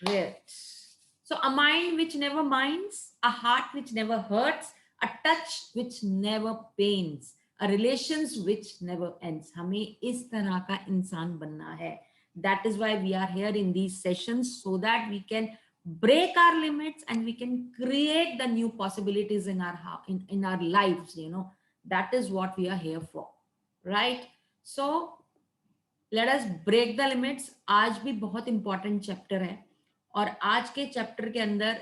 Great. So a mind which never minds, a heart which never hurts, a touch which never pains, a relations which never ends. हमें इस तरह का इंसान बनना है. That is why we are here in these sessions, so that we can break our limits and we can create the new possibilities in in our lives. That is what we are here for, right? So let us break the limits. आज भी बहुत important chapter है, और आज के chapter के अंदर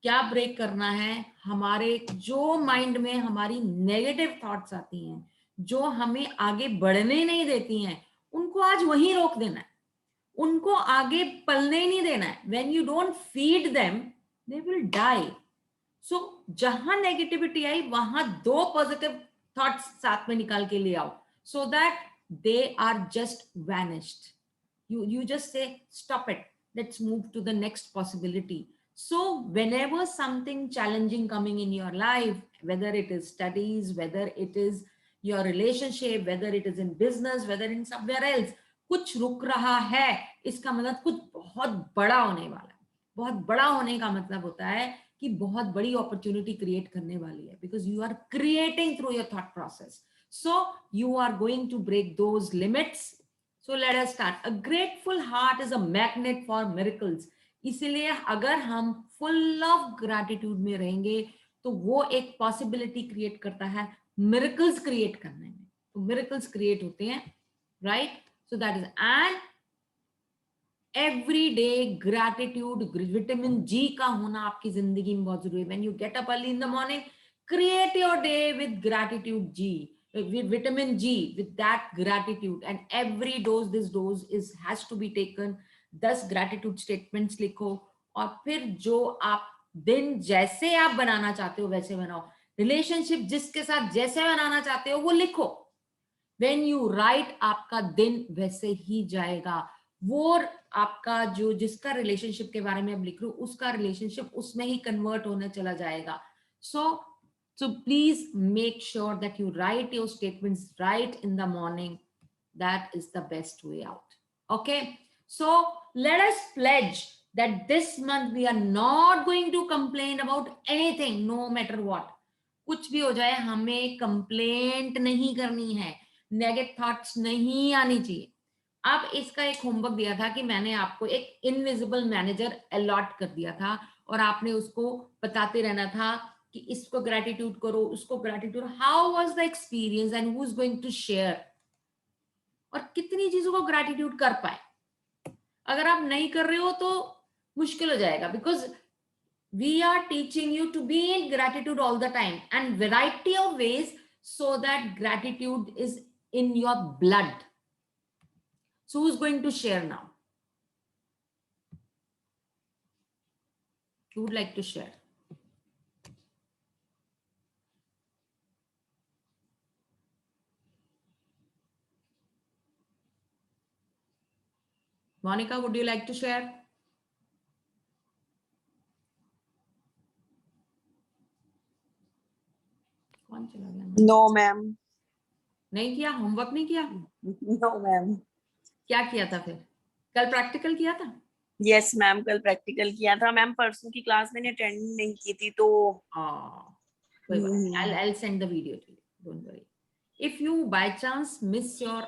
क्या ब्रेक करना है, हमारे जो माइंड में हमारी नेगेटिव थॉट्स आती हैं, जो हमें आगे बढ़ने नहीं देती हैं, उनको आज वहीं रोक देना है, उनको आगे पलने ही नहीं देना है. When you don't feed them, they will die. So जहां नेगेटिविटी आई, वहां दो पॉजिटिव थॉट्स साथ में निकाल के ले आओ, so that they are just vanished. You just say, stop it, let's move to the next possibility. So whenever something challenging coming in your life, whether it is studies, whether it is your relationship, whether it is in business, whether in somewhere else, कुछ रुक रहा है, इसका मतलब कुछ बहुत बड़ा होने वाला है. बहुत बड़ा होने का मतलब होता है कि बहुत बड़ी अपॉर्चुनिटी क्रिएट करने वाली है, because you are creating through your thought process. So you are going to break those limits. So let us start. A grateful heart is a magnet for miracles. इसीलिए अगर हम full of gratitude में रहेंगे, तो वो एक possibility create करता है miracles create करने में. तो miracles create होते हैं, right? So that is, and every day gratitude, vitamin G का होना आपकी जिंदगी में बहुत जरूरी है. When you get up early in the morning, create your day with gratitude G, with vitamin G, with that gratitude, and every dose, this dose has to be taken. 10 gratitude statements लिखो, और फिर जो आप दिन जैसे आप बनाना चाहते हो वैसे बनाओ. रिलेशनशिप जिसके साथ जैसे बनाना चाहते हो वो लिखो. When you write, आपका दिन वैसे ही जाएगा. वो आपका जो जिसका रिलेशनशिप के बारे में आप लिख रहे हो, उसका रिलेशनशिप उसमें ही कन्वर्ट होने चला जाएगा. So please make sure that you write your statements right in the morning. That is the best way out. Okay, so let us pledge that this month we are not going to complain about anything, no matter what. कुछ भी हो जाए, हमें complaint नहीं करनी है, negative thoughts नहीं आनी चाहिए. अब इसका एक होमवर्क दिया था कि मैंने आपको एक इनविजिबल मैनेजर अलॉट कर दिया था, और आपने उसको बताते रहना था कि इसको ग्रेटिट्यूड करो, उसको gratitude. How was the experience and who is going to share, और कितनी चीजों को ग्रेटिट्यूड कर पाए. अगर आप नहीं कर रहे हो तो मुश्किल हो जाएगा, because we are teaching you to be in gratitude all the time, and variety of ways, so that gratitude is in your blood. So who's going to share now? Who would like to share? Monica, would you like to share? कौन चला गया? No ma'am. नहीं किया, homework नहीं किया? No ma'am. क्या किया था फिर? कल प्रैक्टिकल किया था? यस मैम, कल प्रैक्टिकल किया था मैम. परसों की क्लास मैंने अटेंड नहीं की थी, तो कोई बात नहीं. I'll send the video to you, don't worry. If you by chance miss your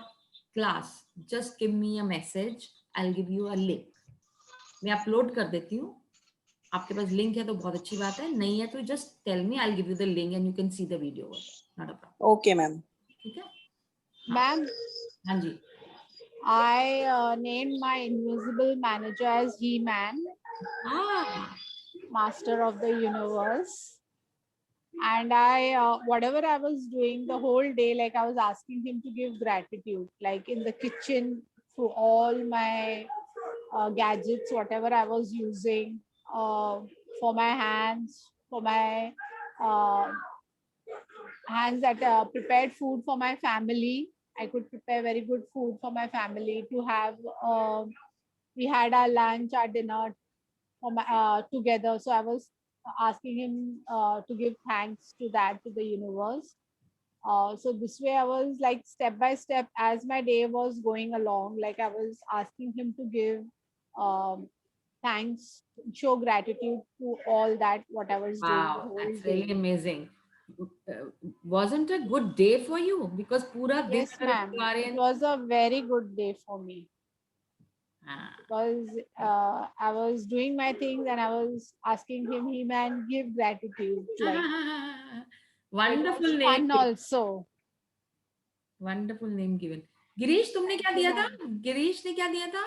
class, just give me a message, I'll give you a link. मैं अपलोड कर देती हूँ. आपके पास लिंक है तो बहुत अच्छी बात है, नहीं है तो just tell me, I will give you the link and you can see the video. Not a problem. Okay ma'am. ठीक है मैम. हाँ जी. I named my invisible manager as He-Man, master of the universe. And whatever I was doing the whole day, like I was asking him to give gratitude, like in the kitchen, through all my gadgets, whatever I was using, for my hands, for my hands that prepared food for my family. I could prepare very good food for my family to have. We had our lunch, our dinner for together. So I was asking him to give thanks to that, to the universe. So this way I was like step by step as my day was going along, like I was asking him to give thanks, show gratitude to all that whatever is doing the Wow, whole that's day. really amazing. Wasn't a good day for you? Because पूरा दिन Yes, अगर ma'am. बुला रहे It हैं was a very good day for me हाँ, because I was doing my things and I was asking him, he man, give gratitude. Like it wonderful was name fun given. also. Wonderful name given. Girish तुमने क्या Thank you, दिया था? ma'am. Girish ने क्या दिया था?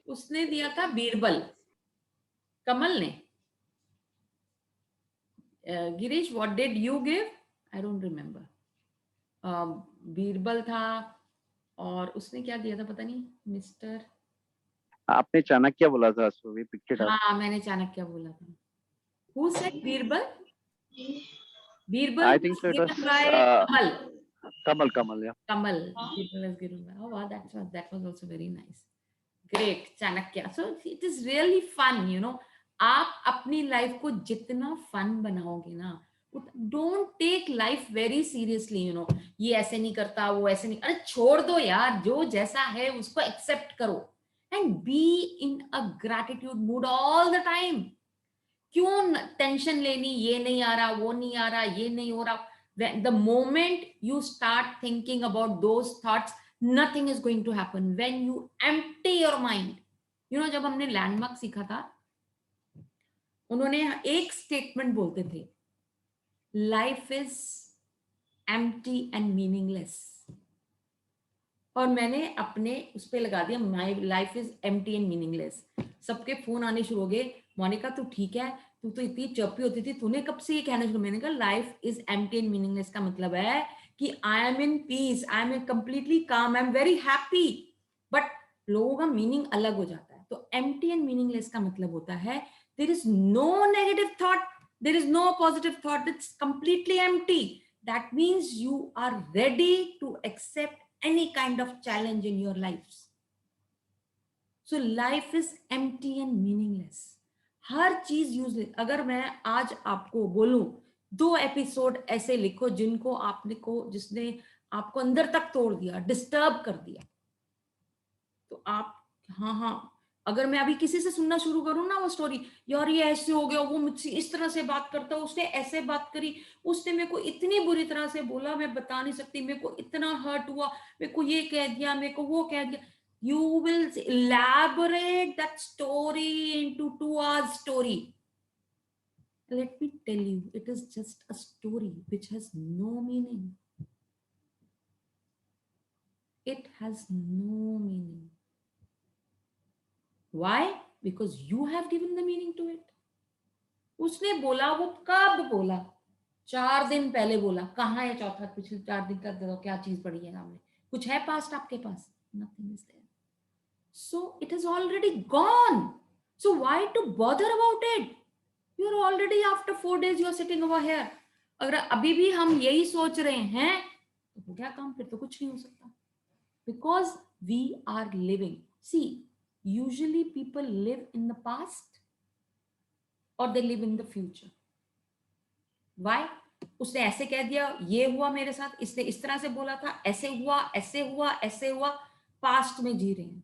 उसने दिया था बीरबल. कमल ने. Girish, what did you give? I don't remember. Birbal था और उसने क्या दिया था पता नहीं. मिस्टर, आपने चाणक्य बोला था, so we picked it up. हाँ मैंने चाणक्य बोला था. Who said Birbal? Birbal I was think so. It was given by Kamal. Kamal. Yeah. Kamal. People was given by. Oh wow, that was also very nice. Great, Chanakya. So it is really fun, you know. आप अपनी life को जितना fun बनाओगे ना, don't take life very seriously, you know. ये ऐसे नहीं करता, वो ऐसे नहीं, अरे छोड़ दो यार, जो जैसा है उसको एक्सेप्ट करो and be in a gratitude mood all the time. क्यों टेंशन लेनी, ये नहीं आ रहा, वो नहीं आ रहा, ये नहीं हो रहा. The moment you start thinking about those thoughts, nothing is going to happen. When you empty your mind, you know, जब हमने लैंडमार्क सीखा था, उन्होंने एक स्टेटमेंट बोलते थे, life is empty and meaningless. और मैंने अपने उस पे लगा दिया, my life is empty and meaningless. सबके फोन आने शुरू हो गए, मोनिका तू ठीक है, तू तो इतनी चौपी होती थी, तूने कब से ये कहना शुरू? मैंने कहा life is empty and meaningless का मतलब है कि I am in peace, I am completely calm, I am very happy. But लोगों का मीनिंग अलग हो जाता है. तो एम्प्टी एंड मीनिंगलेस का मतलब होता है there is no negative thought, there is no positive thought, it's completely empty. That means you are ready to accept any kind of challenge in your lives. So life is empty and meaningless. हर चीज useless. अगर मैं आज आपको बोलूं 2 episode ऐसे लिखो जिनको आपने को, जिसने आपको अंदर तक तोड़ दिया, डिस्टर्ब कर दिया, तो आप हाँ, अगर मैं अभी किसी से सुनना शुरू करूं ना वो स्टोरी, यार ये ऐसे हो गया, वो मुझसे इस तरह से बात करता, उसने ऐसे बात करी, उसने मेरे को इतनी बुरी तरह से बोला, मैं बता नहीं सकती, मेरे को इतना हर्ट हुआ, मेरे को ये कह दिया, मेरे को वो कह दिया. You will elaborate that story into 2 hours story. Let me tell you, it is just a story which has no meaning. It has no meaning. Why? Because you have given the meaning to it. उसने बोला, वो कब बोला? 4 दिन पहले बोला. कहाँ है चौथा? पिछले 4 दिन का क्या चीज पड़ी है सामने? कुछ है पास्ट आपके पास? Nothing is there. So it is already gone. So why to bother about it? You are already after 4 days you are sitting over here. अगर अभी भी हम यही सोच रहे हैं तो क्या काम? फिर तो कुछ नहीं हो सकता. Because we are living. See, usually people live in the past or they live in the future. Why? उसने ऐसे कह दिया, ये हुआ मेरे साथ, इसने इस तरह से बोला था, ऐसे हुआ, ऐसे हुआ, ऐसे हुआ. पास्ट में जी रहे हैं.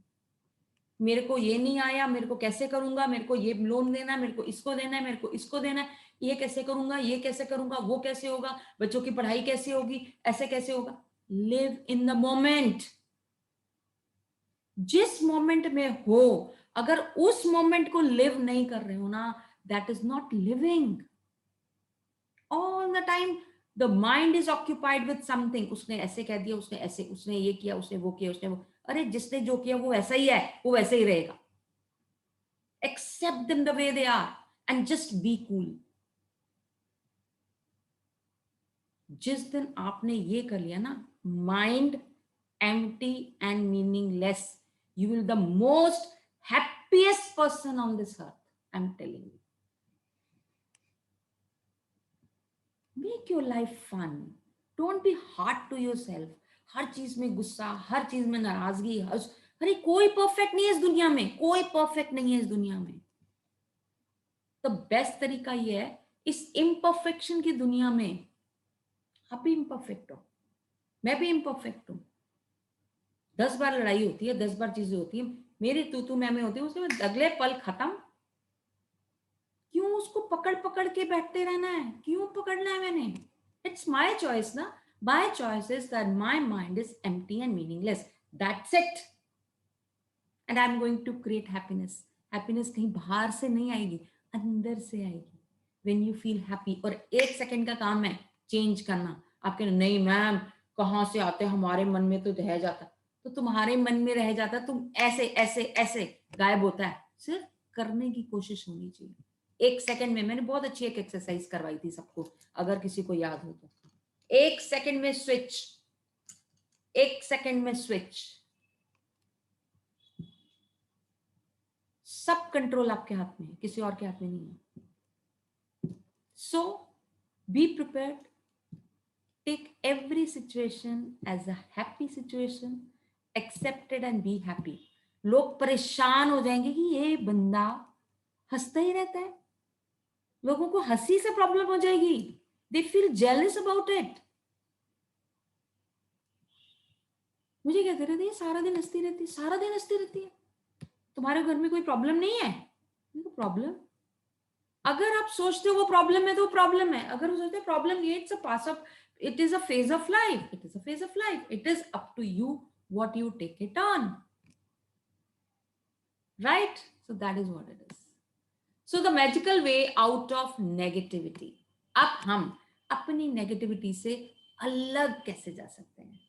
मेरे को ये नहीं आया, मेरे को कैसे करूंगा, मेरे को ये लोन देना है, मेरे को इसको देना है, मेरे को इसको देना है, ये कैसे करूंगा, ये कैसे करूंगा, वो कैसे होगा, बच्चों की पढ़ाई कैसे होगी, ऐसे कैसे होगा. Live in the moment. जिस मोमेंट में हो, अगर उस मोमेंट को लिव नहीं कर रहे हो ना, that is not living. All the time the mind is occupied with something. उसने ऐसे कह दिया, उसने ऐसे, उसने ये किया, उसने वो किया, उसने वो. अरे जिसने जो किया वो ऐसा ही है, वो वैसे ही रहेगा. Accept them the way they are and just be cool. जिस दिन आपने ये कर लिया ना, mind empty and meaningless, you will be the most happiest person on this earth. I'm telling you. Make your life fun. Don't be hard to yourself. हर चीज में गुस्सा, हर चीज में नाराजगी, अरे कोई परफेक्ट नहीं है इस दुनिया में, कोई परफेक्ट नहीं है इस दुनिया में. तो बेस्ट तरीका ये है, इस इम्परफेक्शन की दुनिया में आप भी इम्परफेक्ट हो, मैं भी इम्परफेक्ट हूं. 10 बार लड़ाई होती है, 10 बार चीजें होती है, मेरी तू मैं होती है, उसके बाद अगले पल खत्म, उसको पकड़ पकड़ के बैठते रहना है? क्यों पकड़ना है मैंने? इट्स माय चॉइस ना. My choice is that my mind is empty and meaningless. That's it. And I'm going to create happiness. Happiness कहीं बाहर से नहीं आएगी, अंदर से आएगी. When you feel happy. और 1 सेकंड का काम है चेंज करना. आप कहना नहीं मैम कहाँ से आते, हमारे मन में तो रह जाता. तो तुम्हारे मन में रह जाता, तुम ऐसे ऐसे ऐसे गायब होता है. सिर्फ करने की कोशिश होनी चाहिए. 1 सेकंड में मैंने बहुत अच्छी एक एक्सरसाइज करवाई थी सबको, अगर किसी को याद हो तो. 1 सेकंड में स्विच. 1 सेकंड में स्विच. सब कंट्रोल आपके हाथ में है, किसी और के हाथ में नहीं है. So be prepared. Take every situation as a happy situation. Accepted and be happy. लोग परेशान हो जाएंगे कि ये बंदा हंसता ही रहता है. लोगों को हंसी से प्रॉब्लम हो जाएगी. They feel jealous about it. मुझे कहते रहते हैं सारा दिन हंसती रहती है, सारा दिन हंसती रहती है. तुम्हारे घर में कोई प्रॉब्लम नहीं है? प्रॉब्लम अगर आप सोचते हो वो प्रॉब्लम है तो वो प्रॉब्लम है. अगर वो सोचते हैं प्रॉब्लम ये, it's a pass off, it is a phase of life. It is a phase of life. It is up to you what you take it on. Right? So that is what it is. So the magical way out of negativity. अब हम अपनी negativity से अलग कैसे जा सकते हैं?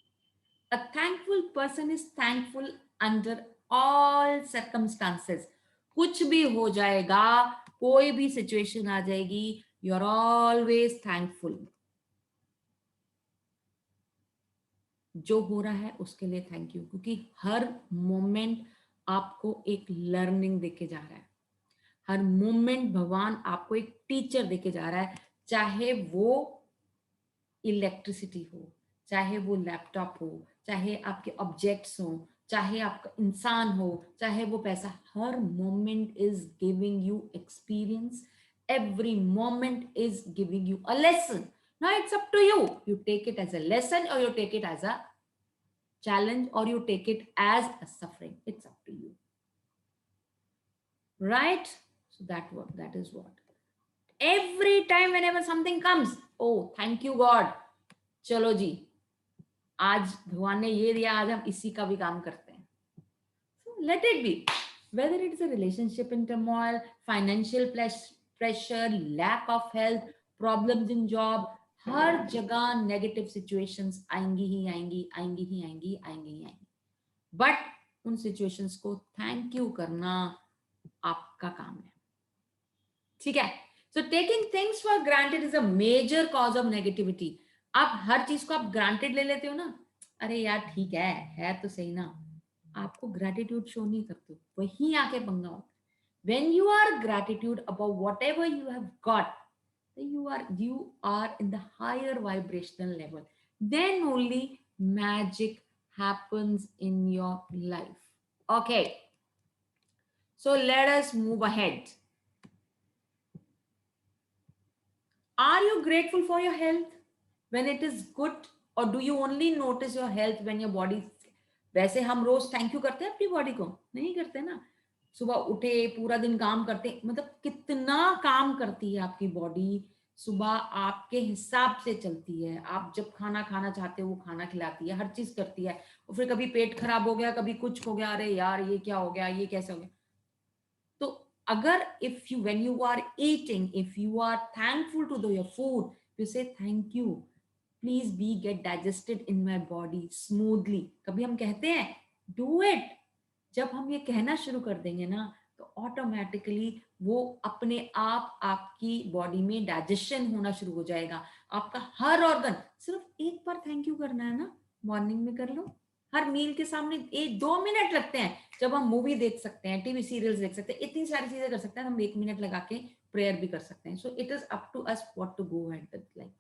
A thankful person is thankful under all circumstances. कुछ भी हो जाएगा, कोई भी सिचुएशन आ जाएगी, you are always thankful. जो हो रहा है उसके लिए थैंक यू, क्योंकि हर मोमेंट आपको एक लर्निंग देके जा रहा है. हर मोमेंट भगवान आपको एक टीचर देके जा रहा है. चाहे वो इलेक्ट्रिसिटी हो, चाहे वो लैपटॉप हो, चाहे आपके ऑब्जेक्ट्स हो, चाहे आपका इंसान हो, चाहे वो पैसा. हर moment is giving you experience. Every moment is giving you a lesson. Now it's up to you. You take it as a lesson और you take it as a challenge or you take it as a suffering. It's up to you. Right? So that is what. Every time whenever something comes, oh thank you God. चलो जी, आज भगवान ने ये दिया, आज हम इसी का भी काम करते हैं. So let it be. Whether it is a relationship in turmoil, financial pressure, lack of health, problems in job, हर जगह नेगेटिव सिचुएशंस आएंगी ही आएंगी, आएंगी ही आएंगी, आएंगी ही आएंगी. बट उन सिचुएशंस को थैंक यू करना आपका काम है. ठीक है? So taking things for granted is a major cause of negativity. आप हर चीज को आप ग्रांटेड ले लेते हो ना. अरे यार ठीक है तो सही ना. आपको ग्रेटिट्यूड शो नहीं करते हो, वही आके पंगा होता है. When you are gratitude about whatever you have got, you are in the higher vibrational level. Then only magic happens in your life. Okay, so let us move ahead. Are you grateful for your health when it is good, or do you only notice your health when your body? वैसे हम रोज thank you करते हैं अपनी body को? नहीं करते ना. सुबह उठे, पूरा दिन काम करते, मतलब कितना काम करती है आपकी बॉडी. सुबह आपके हिसाब से चलती है. आप जब खाना खाना चाहते हो वो खाना खिलाती है, हर चीज करती है. और फिर कभी पेट खराब हो गया, कभी कुछ हो गया, अरे यार ये क्या हो गया, ये कैसे हो गया. तो अगर if you when you are eating, if you are thankful to your food, you say thank you, please be get digested in my body smoothly. कभी हम कहते हैं डू इट. जब हम ये कहना शुरू कर देंगे ना, तो ऑटोमेटिकली वो अपने आप आपकी बॉडी में डाइजेशन होना शुरू हो जाएगा. आपका हर ऑर्गन. सिर्फ एक बार थैंक यू करना है ना, मॉर्निंग में कर लो. हर मील के सामने 1-2 मिनट लगते हैं. जब हम मूवी देख सकते हैं, टीवी सीरियल्स देख सकते हैं, इतनी सारी चीजें कर सकते हैं, हम 1 मिनट लगा के प्रेयर भी कर सकते हैं. So it is up to us what to go ahead with like.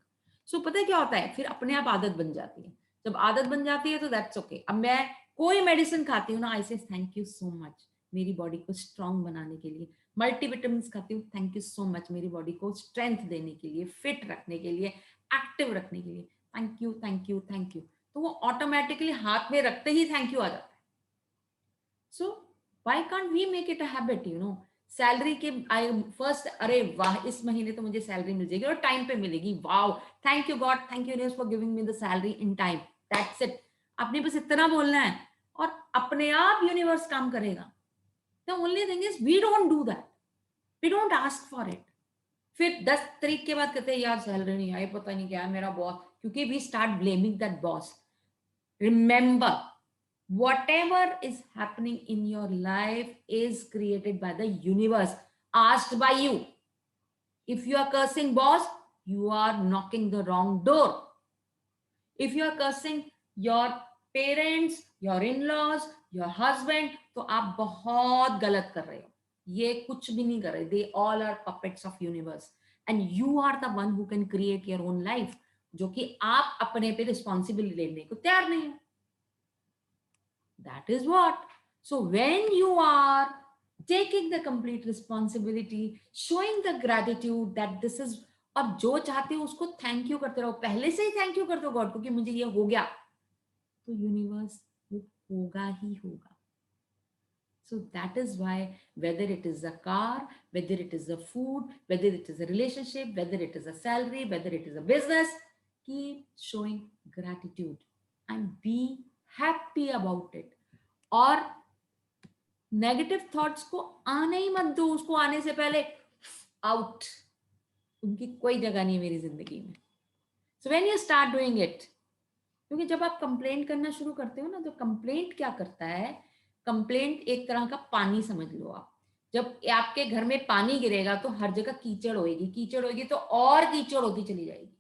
So पता है क्या होता है, फिर अपने आप आदत बन जाती है. जब आदत बन जाती है तो दैट्स ओके. अब मैं कोई मेडिसिन खाती हूँ ना, आई से थैंक यू सो मच मेरी बॉडी को स्ट्रांग बनाने के लिए. मल्टीविटामिन खाती हूँ, थैंक यू सो मच मेरी बॉडी को स्ट्रेंथ देने के लिए, फिट रखने के लिए, एक्टिव रखने के लिए. Thank you thank you thank you. तो वो ऑटोमेटिकली हाथ में रखते ही थैंक यू आ जाता है. So why can't we make it a habit, you know. Salary के आई फर्स्ट, अरे वाह इस महीने तो मुझे सैलरी मिल जाएगी और टाइम पे मिलेगी, wow thank you God, thank you universe for giving me the salary in time, that's it. आपने बस इतना बोलना है और अपने आप यूनिवर्स काम करेगा। The only thing is we don't do that, we don't ask for it. फिर 10 तारीख के बाद कहते हैं यार सैलरी नहीं आई, पता नहीं क्या है मेरा बॉस, क्योंकि we start blaming that boss. Remember, whatever is happening in your life is created by the universe, asked by you. If you are cursing boss, you are knocking the wrong door. If you are cursing your parents, your in-laws, your husband, तो आप बहुत गलत कर रहे हो। ये कुछ भी नहीं कर रहे। They all are puppets of universe, and you are the one who can create your own life, जो कि आप अपने पे रिस्पॉन्सिबिलिटी लेने को तैयार नहीं हो। That is what. So when you are taking the complete responsibility, showing the gratitude that this is, और जो चाहते हो उसको थैंक यू करते रहो, पहले से ही थैंक यू कर दो गॉड को कि मुझे ये हो गया, तो यूनिवर्स होगा ही होगा। So that is why whether it is a car, whether it is a food, whether it is a relationship, whether it is a salary, whether it is a business, keep showing gratitude and be happy about it. और negative thoughts को आने ही मत दो, उसको आने से पहले out, उनकी कोई जगह नहीं है मेरी जिंदगी में। So when you start doing it, क्योंकि जब आप कंप्लेंट करना शुरू करते हो ना, तो कंप्लेंट क्या करता है, कंप्लेंट एक तरह का पानी समझ लो आप। जब आपके घर में पानी गिरेगा तो हर जगह कीचड़ होएगी, कीचड़ होएगी तो और कीचड़ होती चली जाएगी।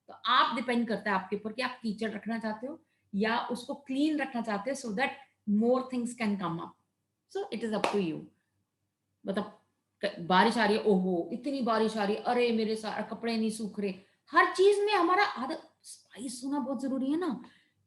तो आप डिपेंड करता है आपके ऊपर कि आप कीचड़ रखना चाहते हो या उसको क्लीन रखना चाहते हो, so that more things can come up. So it is up to you. मतलब बारिश आ रही है, ओहो इतनी बारिश आ रही है, अरे मेरे सारे कपड़े नहीं सूख रहे। हर चीज में हमारा आदत स्पाइस होना बहुत जरूरी है ना,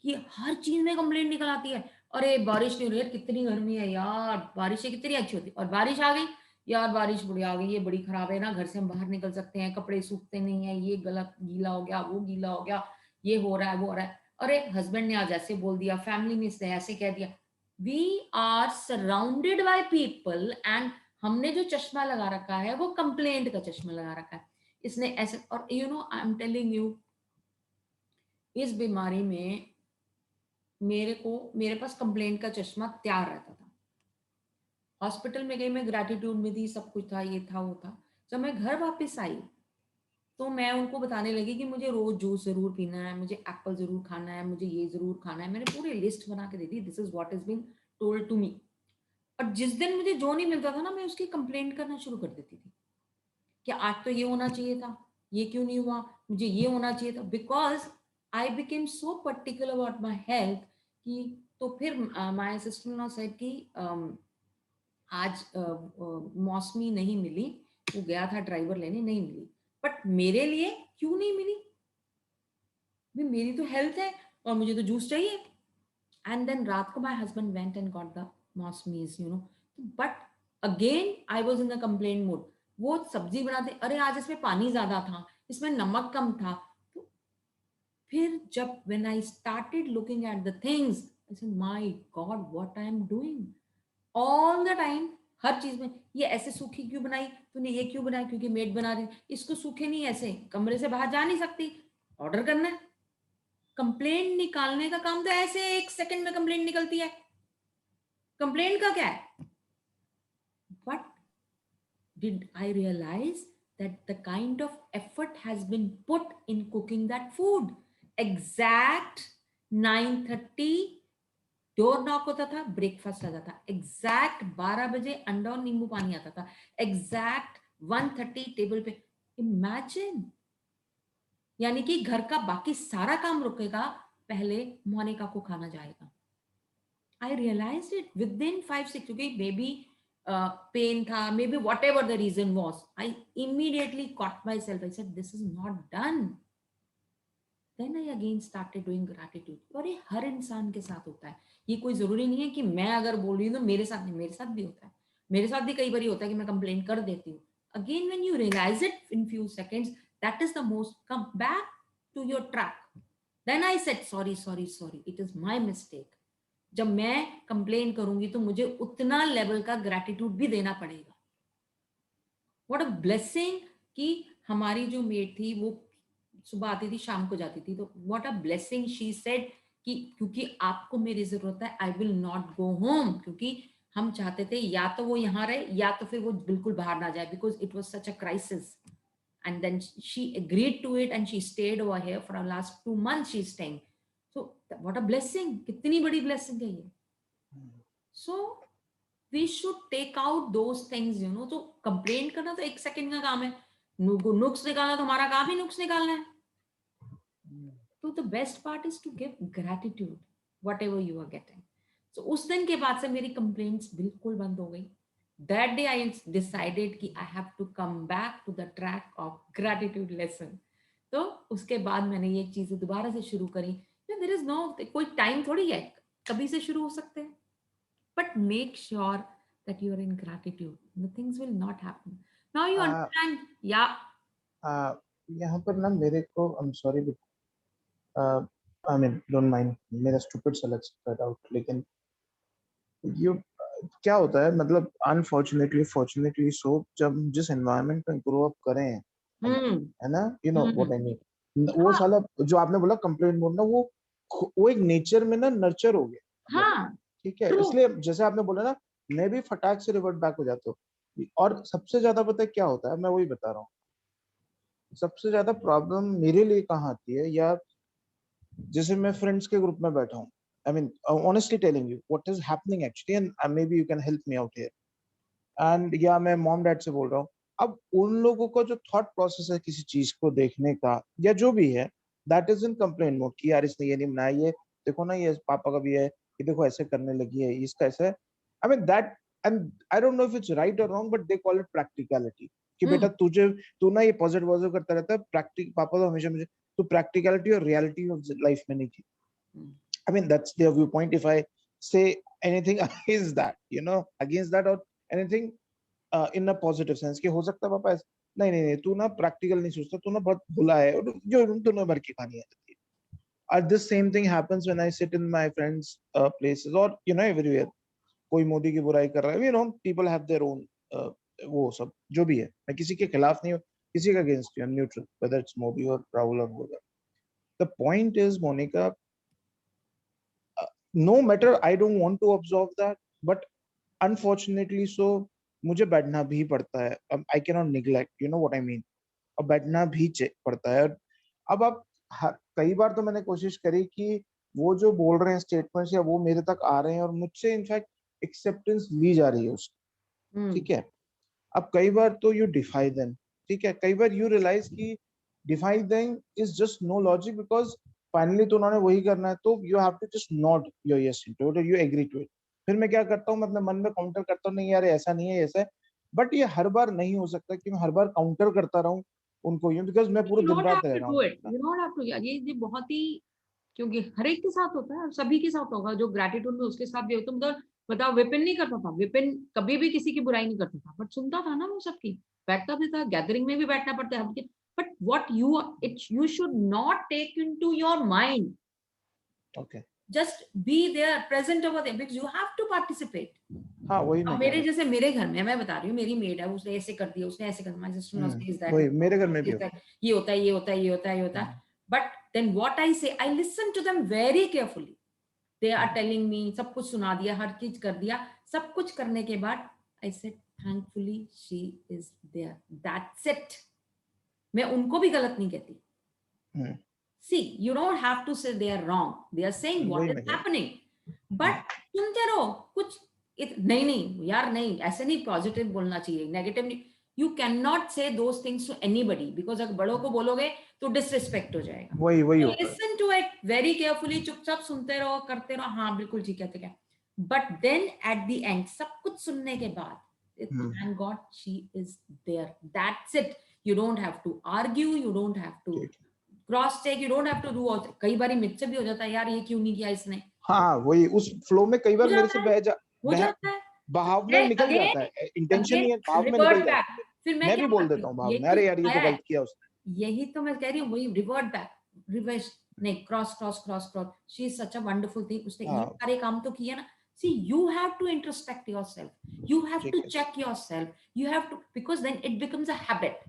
कि हर चीज में कंप्लेंट निकल आती है, अरे बारिश नहीं हो रही है, कितनी गर्मी है यार, बारिशें कितनी अच्छी होती है, और बारिश आ गई, यार बारिश बड़ी आ गई, ये बड़ी खराब है ना, घर से हम बाहर निकल सकते हैं, कपड़े सूखते नहीं है, ये गलत गीला हो गया, वो गीला हो गया, ये हो रहा है वो हो रहा है, अरे हस्बैंड ने आज ऐसे बोल दिया, फैमिली ने इसने ऐसे कह दिया। We are surrounded by people and हमने जो चश्मा लगा रखा है वो कंप्लेंट का चश्मा लगा रखा है, इसने ऐसे। और you know I am telling you, इस बीमारी में मेरे पास कंप्लेंट का चश्मा तैयार रहता था। हॉस्पिटल में गई, मैं ग्रैटिट्यूड में थी, सब कुछ था, ये था वो था। जब मैं घर वापस आई तो मैं उनको बताने लगी कि मुझे रोज जूस जरूर पीना है, मुझे एप्पल जरूर खाना है, मुझे ये जरूर खाना है। मैंने पूरी लिस्ट बना के दे दी, this is what is being told to me. और जिस दिन मुझे जो नहीं मिलता था ना, मैं उसकी कंप्लेंट करना शुरू कर देती थी कि आज तो ये होना चाहिए था, ये क्यों नहीं हुआ, मुझे ये होना चाहिए था। Because I became so particular about my health कि तो फिर my sister in law said कि आज मौसमी नहीं मिली, वो गया था ड्राइवर लेने, नहीं मिली, बट मेरे लिए क्यों नहीं मिली, मेरी तो हेल्थ है और मुझे तो जूस चाहिए। एंड देन रात को my husband went and got the mosambis, you know, but again I was in the complaint mode. वो सब्जी बनाते, अरे आज इसमें पानी ज्यादा था, इसमें नमक कम था। तो फिर जब when I started looking at the things, I said my God what I am doing all the time. हर चीज में ये ऐसे सूखी क्यों बनाई तूने, ये क्यों बनाई, क्योंकि मेड बना रही, इसको सूखे नहीं, ऐसे कमरे से बाहर जा नहीं सकती, ऑर्डर करना है। कंप्लेंट निकालने का काम तो ऐसे 1 सेकंड में कंप्लेंट निकलती है, कंप्लेंट का क्या है। But did I realize that the kind of effort has been put in cooking that food. Exact 9:30 door knock होता था, ब्रेकफास्ट आता था, एग्जैक्ट 12 बजे अंडा और नींबू पानी आता था, एग्जैक्ट 1:30 टेबल पे। इमेजिन, यानी कि घर का बाकी सारा काम रुकेगा, पहले मोनिका को खाना जाएगा। I realize it within 5-6, क्योंकि बेबी पेन था, maybe whatever the reason was, I immediately caught myself, I said this is not done. Then I again started doing gratitude. और ये हर इंसान के साथ होता है, ये कोई जरूरी नहीं है कि मैं अगर बोल रही हूँ तो मेरे साथ नहीं, मेरे साथ भी होता है। मेरे साथ भी कई बार होता है कि मैं कंप्लेंट कर देती हूँ। Again when you realize it in few seconds, that is the most, come back to your track. Then I said sorry sorry sorry, it is my mistake. जब मैं कंप्लेन करूंगी तो मुझे उतना लेवल का ग्रैटिट्यूड भी देना पड़ेगा। व्हाट अ ब्लेसिंग कि हमारी जो मेड थी वो सुबह आती थी शाम को जाती थी, तो what a blessing she said कि क्योंकि आपको मेरी जरूरत है I will not go home, क्योंकि हम चाहते थे या तो वो यहाँ रहे या तो फिर वो बिल्कुल बाहर ना जाए, because it was such a crisis. And then she agreed to it and she stayed over here for our last 2 months she's staying. So what a blessing, कितनी बड़ी blessing है ये. So we should take out those things, you know. तो complain करना तो 1 second का काम है, नुक्स निकालना तो हमारा काम ही नुक्स निकालना है. So the best part is to give gratitude whatever you are getting. So उस दिन के बाद से मेरी complaints बिल्कुल बंद हो गई. That day I decided कि I have to come back to the track of gratitude lesson. तो उसके बाद मैंने ये चीजें दोबारा से शुरू करी. There is no कोई टाइम थोड़ी है, कभी से शुरू हो सकते हैं. But make sure that you are in gratitude. The things will not happen. Now you understand. Yeah. यहाँ पर ना मेरे को I'm sorry I mean don't mind मेरा stupid सा लग सकता है डाउट, लेकिन you क्या होता है मतलब अनफॉर्चुनेटली फॉर्चुनेटली सो जब जिस एनवायरनमेंट में ग्रो अप करे हैं है ना, you know what I mean, वो साला जो आपने बोला कंप्लेंट मोड ना, वो एक नेचर में ना नर्चर हो गया. हाँ. ठीक है, इसलिए जैसे आपने बोला ना, मैं भी फटाक से रिवर्ट बैक हो जाता हूँ. और सबसे ज्यादा पता है क्या होता है, मैं वही बता रहा हूँ, सबसे ज्यादा प्रॉब्लम मेरे लिए कहाँ आती है, या जैसे मैं फ्रेंड्स के ग्रुप में बैठा हूँ, I mean, honestly telling you what is happening actually, and maybe you can help me out here. And या मैं मॉम डैड से बोल रहा हूँ, अब उन लोगों का जो थॉट प्रोसेस है किसी चीज को देखने का या जो भी है, that is in complain mode कि यार इसने ये नहीं बनाया, ये देखो ना, ये पापा का भी है, ये देखो ऐसे करने लगी है, इसका ऐसा है. I mean that, and I don't know if it's right और wrong, but they call it practicality कि बेटा तू ना ये पॉजिटिव करता रहता है, पापा तो हमेशा मुझे, तो प्रैक्टिकलिटी और रियलिटी ऑफ लाइफ में नहीं थी. I mean, that's their viewpoint. If I say anything against that, you know, against that or anything in a positive sense, कि हो सकता है पापा नहीं नहीं नहीं, तू ना प्रैक्टिकल नहीं सोचता, तू ना बहुत भुला है, और जो तूने भर की कहानी है. This same thing happens when I sit in my friends' places or you know everywhere. कोई मोदी की बुराई कर रहा है, you know, people have their own वो सब जो भी है. मैं किसी के खिलाफ नहीं हूँ, किसी का against हूँ, neutral, whether it's Modi or Rahul or whoever. The point is, Monica, no matter, I don't want to absorb that, but unfortunately so मुझे बैठना भी पड़ता है. I cannot neglect, you know what I mean. अब बैठना भी पड़ता है. अब आप कई बार तो मैंने कोशिश करी कि वो जो बोल रहे हैं स्टेटमेंट्स या वो मेरे तक आ रहे हैं और मुझसे इनफैक्ट एक्सेप्टेंस ली जा रही है उसकी. ठीक है, अब कई बार तो यू डिफाई देम. ठीक है, कई बार यू रियलाइज कि defy them is just no logic, because finally तो उन्होंने वही करना है, तो you have to just not your yes into it, you agree to it. फिर मैं क्या करता हूँ, मैं अपने मन में काउंटर करता हूँ, नहीं यार ऐसा नहीं है, ऐसा है. बट ये हर बार नहीं हो सकता कि मैं हर बार काउंटर करता रहूं उनको, यूं, बिकॉज मैं पूरे दिन रात रह रहा हूँ. You don't have to. ये बहुत ही, क्योंकि हर एक के साथ होता है, सभी के साथ होगा. जो ग्रेटिट्यूड में उसके साथ भी होता है. बताओ, विपिन नहीं करता था, विपिन कभी भी किसी की बुराई नहीं करता था, बट सुनता था ना वो सबकी, बैठता भी था, गैदरिंग में भी बैठना पड़ता है. But what you should not take into your mind. Okay. Just be there, present over there, because you have to participate. हाँ, वही मैं मेरे जैसे मेरे घर में, मैं बता रही हूँ, मेरी मेड है, उसने ऐसे कर दिया, उसने ऐसे कर दिया, my sister-in-law says that, वही मेरे घर में भी होता है, ये होता है, ये होता है, ये होता है, ये होता है. But then what I say, I listen to them very carefully. They are telling me, सब कुछ सुना दिया, हर चीज कर दिया, सब कुछ करने के बाद I said, thankfully she is there. That's it. मैं उनको भी गलत नहीं कहती. See, you don't have to say they are wrong. They are saying what is happening. But सुनते रहो कुछ. नहीं यार, नहीं ऐसे नहीं, पॉजिटिव बोलना चाहिए, नेगेटिव नहीं. You cannot say those things to anybody, because अगर बड़ों को बोलोगे तो डिसरिस्पेक्ट हो जाएगा. वही Listen to it very carefully, चुपचाप सुनते रहो, करते रहो, हाँ बिल्कुल ठीक है. But then at the end, सब कुछ सुनने के बाद, thank God she is there. That's it. You don't have to argue, you don't have to cross check, you don't have to do. कई बार मुझसे भी हो जाता है, यार ये क्यों नहीं किया इसने. हाँ, वही उस फ्लो में कई बार मेरे से हो जाता है, बहाव में निकल जाता है, इंटेंशन नहीं है, भाव में निकल जाता है. फिर मैं भी बोल देता हूँ भाव में, अरे यार ये तो गलत किया उसने. यही तो मैं कह रही हूँ, वही रिवर्ट बैक, रिवर्स नहीं, cross. She is such a wonderful thing. उसने ये सारे काम तो किए ना, See, you have to introspect yourself. You have ठीक to है। check yourself. You have to, because then it becomes a habit.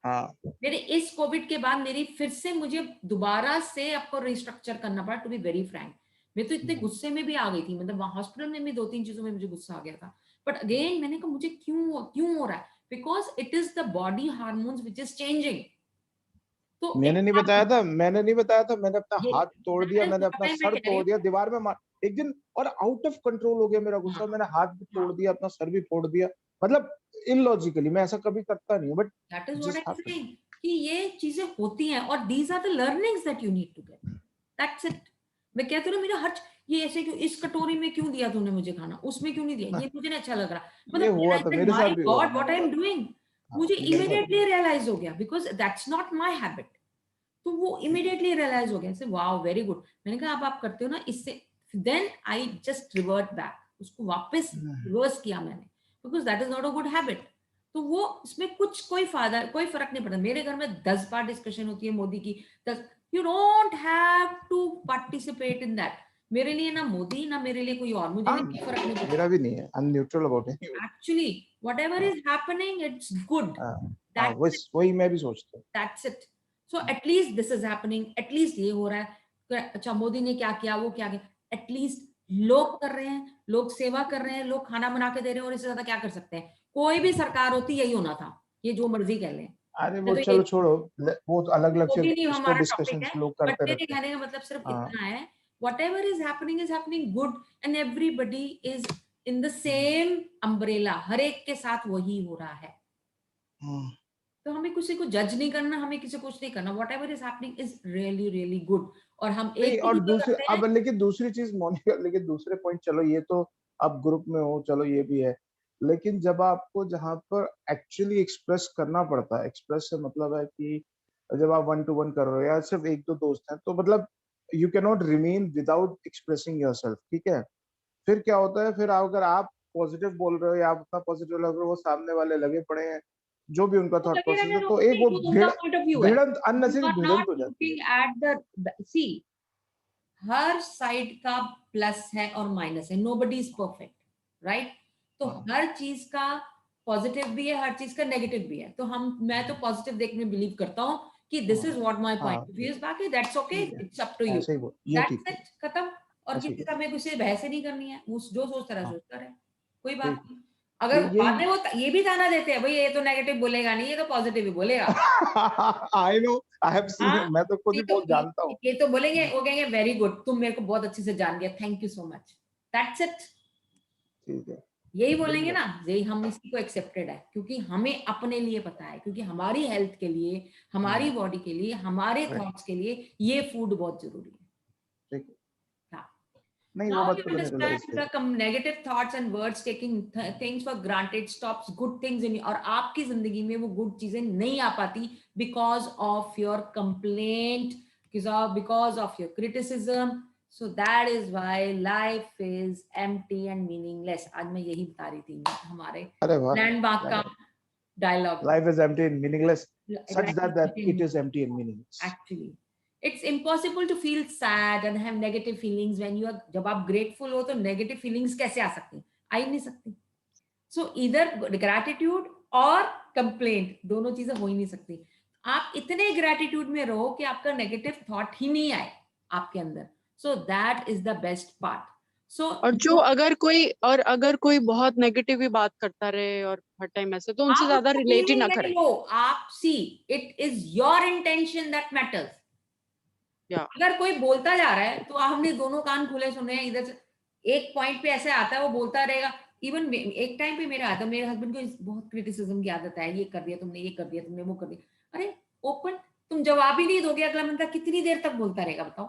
हाँ, मेरे इस कोविड के बाद मेरी फिर से मुझे दोबारा से आपको रिस्ट्रक्चर करना पड़ा, टू बी वेरी फ्रैंक। मैं तो इतने गुस्से में भी आ गई थी, मतलब वहां हॉस्पिटल में भी 2-3 चीजों में मुझे गुस्सा आ गया था। बट अगेन मैंने कहा मुझे क्यों हो रहा है, because it is the body hormones which is changing. तो मैंने नहीं बताया था, मैंने अपना ये हाथ तोड़ दिया, that is मैंने what अपना I सर कह रही तोड़ हूँ। दिया, दीवार में मार एक दिन, और आउट ऑफ कंट्रोल हो गया मेरा गुस्सा, हाँ, मैंने हाथ भी तोड़ हाँ। दिया, अपना सर भी फोड़ दिया, मतलब इलॉजिकली। मैं ऐसा कभी करता नहीं हूँ, बट That is what जिस I'm हाथ saying कि ये चीजें होती हैं और these are the learnings that you need to get. That's it. मैं कहती हूँ ना, मेरा ये ऐसे क्यों, इस कटोरी में क्यों दिया तूने मुझे खाना, उसमें क्यों नहीं दिया, ये मुझे नहीं अच्छा लग रहा। ये मतलब हुआ था, मेरे साथ माय भी हुआ गॉड था, व्हाट आई एम डूइंग, हाँ, मुझे मेरे साथ भी इमीडिएटली रियलाइज हो गया, because that's not my habit. तो वो इमीडिएटली रियलाइज हो गया, से वाओ वेरी गुड। मैंने कहा अब आप करते हो ना इससे, then I just revert back, उसको वापस रिवर्स किया मैंने, because that is not a good habit. तो वो इसमें कोई फर्क नहीं पड़ता। मेरे घर में 10 बार डिस्कशन होती है मोदी की, 10, you don't have to participate in that. मेरे लिए ना मोदी, ना मेरे लिए कोई और, मुझे हाँ, नहीं फर्क नहीं पड़ता। मेरा भी नहीं है, I am neutral about it. Actually whatever is happening it's good, हाँ, वही मैं भी सोचता हूँ। that's it. So at least this is happening, at least ये हो रहा है। अच्छा मोदी ने क्या किया, वो क्या किया, एटलीस्ट लोग कर रहे हैं, लोग सेवा कर रहे हैं, लोग खाना बना के दे रहे हैं, और इससे ज्यादा क्या कर सकते हैं। कोई भी सरकार होती यही होना था, ये जो मर्जी कह लें। अरे मैं वो तो चलो यही, छोड़ो, वो तो अलग अलग वो फिर भी नहीं इस पे हमारा टॉपिक डिस्कशंस है, लोग बट करते मेरे रहते हैं। कहने का मतलब सिर्फ हाँ, इतना है, whatever is happening good and everybody is in the same umbrella, हर एक के साथ वही हो रहा है। हाँ। तो हमें किसी को जज नहीं करना, हमें किसी को कुछ नहीं करना, what ever is happening is really really good. और हम नहीं, एक ही और चीज़ दूसरे करते हैं। अब लेकिन दूसरी चीज मोनिका, लेकिन दूसरे पॉइंट, चलो ये तो आप ग्रुप में हो, चलो ये भी है, लेकिन जब आपको जहां पर एक्चुअली एक्सप्रेस करना पड़ता है, एक्सप्रेस से मतलब है कि जब आप 1-to-1 कर रहे हो या सिर्फ 1-2 दोस्त हैं, तो मतलब you can not remain without expressing yourself, ठीक है। फिर क्या होता है, फिर अगर आप पॉजिटिव बोल रहे हो या आप उतना पॉजिटिव लग रहे हो, वो सामने वाले लगे पड़े हैं, जो भी उनका तो थॉट लगे प्रोसेस रहने है, दो, तो एक नहीं, वो वो उनका पॉइंट ऑफ व्यू है। भिड़ंत, यू अननेसेसरी आर भिड़ंत नॉट हो जाती है। लुकिंग एट द सी, हर साइड का प्लस है और माइनस है, नोबडी इज परफेक्ट, राइट। तो हाँ। हर चीज का पॉजिटिव भी है, हर चीज का नेगेटिव भी है। तो मैं तो पॉजिटिव देखने बिलीव करता हूँ कि this is what my point हाँ, ऑफ व्यू इज, बाकी दैट्स ओके, ठीक है, इट्स अप टू यू, ऐसे ही बोल, ये ठीक दैट्स है, इट, खत्म। और ऐसे ही किसी बोल, का मेरे को से बहस ही नहीं करनी है, जो सोचता रहे हाँ, सोचता रहे, कोई ठीक बात है, नहीं। अगर बाद में यही वो ये भी ताना देते हैं, भाई ये तो नेगेटिव बोलेगा नहीं, ये तो पॉजिटिव ही बोलेगा। I know, I have seen हाँ, इट, मैं तो खुद ही बहुत जानता हूँ। ये तो बोलेंगे, वो कहेंगे वेरी गुड, तुम मेरे को बहुत अच्छे से जान गया, thank you so much, that's it. ठीक है, यही बोलेंगे बिल्कुल, ना, यही हम इसी को एक्सेप्टेड है, क्योंकि हमें अपने लिए पता है, क्योंकि हमारी हेल्थ के लिए, हमारी बॉडी के लिए, हमारे राइट, थॉट्स के लिए ये फूड बहुत जरूरी है। ठीक है, हाँ। नहीं वो Now बात you तो मैंने understand रियलाइज की। the negative thoughts and words taking things for granted stops good things in you, और आपकी जिंदगी में वो गुड चीजें नहीं आ पाती because of your complaint, because of your criticism. So that is why life is empty and meaningless. आज मैं यही बता रही थी हमारे अरे वाह, लैंडमार्क का dialogue. Life is empty and meaningless, such that it is empty and meaningless. Actually, it's impossible to feel sad and have negative feelings when you are, जब आप grateful हो तो negative feelings कैसे आ सकती हैं? आ ही नहीं सकती। So either gratitude और complaint, दोनों चीजें हो ही नहीं सकती। आप इतने gratitude में रहो कि आपका negative thought ही नहीं आए आपके अंदर। So that is the best part. So और अगर कोई बहुत नेगेटिव ही बात करता रहे और हर टाइम ऐसे, तो उनसे आप ज्यादा उसको रिलेट ही feeling ना नहीं करें। लो, आप see, it is your intention that matters. या अगर कोई बोलता जा रहा है तो हमने दोनों कान खुले सुने हैं, इधर से एक पॉइंट पे ऐसे आता है वो बोलता रहेगा। इवन एक टाइम पे मेरा आता, मेरे हस्बैंड को बहुत क्रिटिसिज्म की आदत है, ये कर दिया तुमने, ये कर दिया तुमने, वो कर दिया। अरे ओपन, तुम जवाब ही नहीं दोगे, अगला बंदा कितनी देर तक बोलता रहेगा बताओ।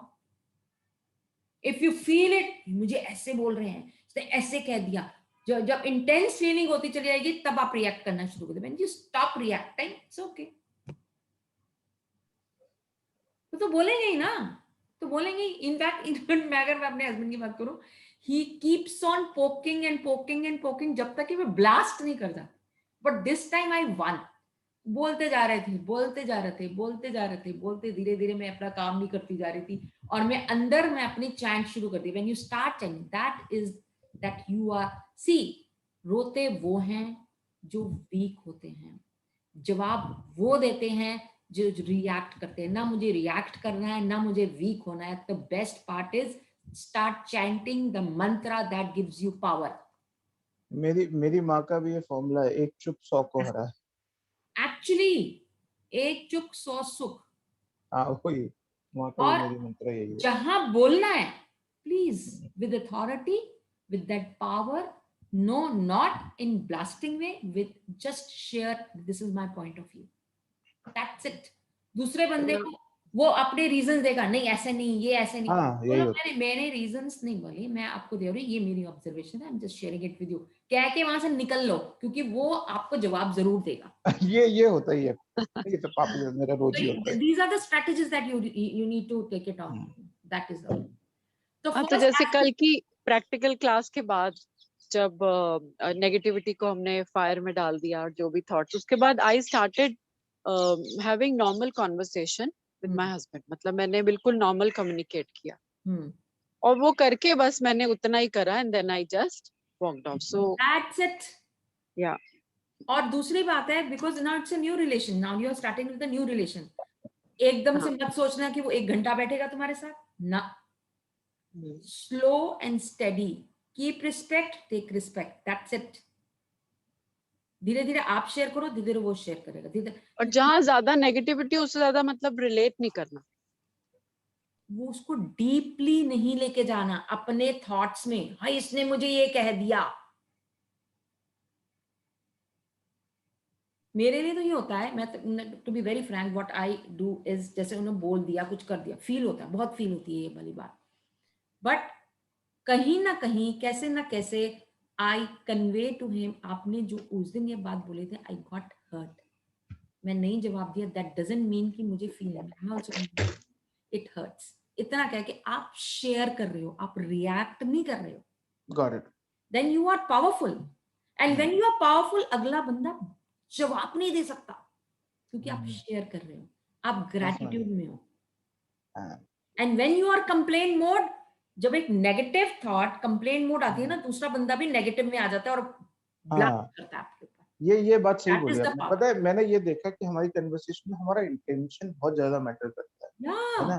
इफ यू फील इट, मुझे ऐसे बोल रहे हैं, इसने ऐसे कह दिया, जब इंटेंस फीलिंग होती चली जाएगी तब आप रिएक्ट करना शुरू कर दो। When you stop reacting, it's okay. तो बोलेंगे ही ना, तो बोलेंगे ही। इनफैक्ट मैं अगर अपने हस्बैंड की बात करूं, he keeps on poking and poking and poking जब तक कि मैं ब्लास्ट नहीं कर जाती। But this time I one. बोलते जा रहे थे, बोलते जा रहे थे, बोलते जा रहे थे, बोलते, धीरे धीरे मैं अपना काम नहीं करती जा रही थी, और मैं अंदर में अपनी चैंट शुरू कर दी। When you start chanting, that is that you are, see, रोते वो हैं जो वीक होते हैं, जवाब वो देते हैं जो रिएक्ट करते हैं। ना मुझे रिएक्ट करना है, ना मुझे वीक होना है। The best part is start chanting the Mantra that gives you power. मेरी माँ का भी ये फॉर्मूला है, एक चुप 100 को हरा है। एक्चुअली एक चुप 100 सुख। हाँ वही, माँ का भी और मेरी मंत्र यही है। जहां बोलना है, please with authority, with that power, no not in blasting way, with just share this is my point of view, that's it. दूसरे बंदे को वो अपने रीजंस देगा, नहीं ऐसे नहीं, ये ऐसे नहीं। हाँ यही होता मैंने रीजंस नहीं बोली, मैं आपको दे रही हूँ, ये मेरी ऑब्जर्वेशन है, I am just sharing it with you. कह के वहां से निकल लो, क्योंकि वो आपको जवाब जरूर देगा। है। ये होता ही है, ये तो पॉपुलर मेरा रोज ही होता है। These are the strategies that you need to take it on. That is all. So हाँ, तो first जैसे act- कल की प्रैक्टिकल क्लास के बाद जब नेगेटिविटी को हमने फायर में डाल दिया और जो भी थॉट्स, उसके बाद I started having normal conversation with my husband. मतलब मैंने बिल्कुल नॉर्मल कम्युनिकेट किया, और वो करके बस मैंने उतना ही करा, and then I just walked off. So that's it. या और दूसरी बात है, because now it's a new relation, now you are starting with a new relation. एकदम से मत सोचना कि वो 1 घंटा बैठेगा तुम्हारे साथ ना। Slow and steady, keep respect, take respect, that's it. धीरे धीरे आप शेयर करो, धीरे धीरे वो शेयर करेगा, धीरे और जहाँ ज्यादा नेगेटिविटी उससे ज्यादा मतलब रिलेट नहीं करना, वो उसको डीपली नहीं लेके जाना अपने थॉट्स में। हाँ इसने मुझे ये कह दिया, मेरे लिए तो ये होता है, मैं to be very frank, what I do is, जैसे उन्होंने बोल दिया, कुछ कर दिया, फील होता है, बहुत फील होती है ये वाली बात, बट कहीं ना कहीं, कैसे ना कैसे, आई कन्वे टू हिम, आपने जो उस दिन ये बात बोले थे, आई गॉट हर्ट, मैं नहीं जवाब दिया, दैट डजंट मीन कि मुझे फील नहीं, इट हर्ट्स। इतना कह के आप शेयर कर रहे हो, आप रिएक्ट नहीं कर रहे हो, got it. Then you are powerful. And when you are powerful, अगला बंदा जवाब नहीं दे सकता, क्योंकि आप शेयर कर रहे हो, आप ग्रैटिट्यूड में हो। And when you are complain mode, जब एक नेगेटिव थॉट कंप्लेन मोड आती है ना, दूसरा बंदा भी नेगेटिव में आ जाता है और ब्लॉक करता है आपके ऊपर। ये बात सही That is बोली the आपने। power. पता है, मैंने ये देखा कि हमारी कन्वर्सेशन में हमारा इंटेंशन बहुत ज्यादा मैटर करता है Yeah. ना?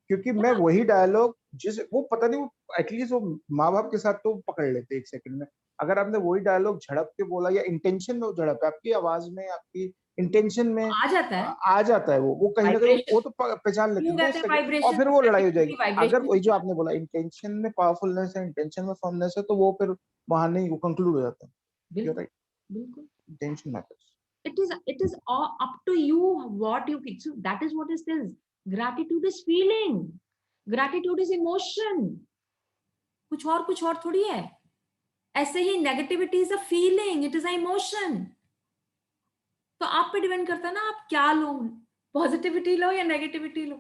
क्योंकि मैं वही डायलॉग जिस वो पता नहीं, वो एटलीस्ट वो माँ बाप के साथ तो पकड़ लेते 1 सेकंड में। अगर आपने वही डायलॉग झड़प के बोला, या इंटेंशन में वो झड़प है, आपकी आवाज में, आपकी इंटेंशन में आ जाता है, आ जाता है, वो कहीं ना कहीं Vibration. वो तो पहचान लेते क्यों हैं 2 कहते हैं सेकंड, और वाइब्रेशन? फिर वो लड़ाई हो जाएगी। अगर वही जो वाइब्रेशन, आपने बोला, इंटेंशन में पावरफुलनेस है, इंटेंशन में फर्मनेस है, तो वो फिर वहां नहीं, वो कंक्लूड हो जाता है। You're right. बिल्कुल। Intention matters. It is all up to you what you feel. So that is what is this. Gratitude is feeling. Gratitude is emotion. कुछ और थोड़ी है। ऐसे ही negativity is a feeling, it is a emotion. तो आप पे depend करता है ना, आप क्या लो, पॉजिटिविटी लो या negativity low,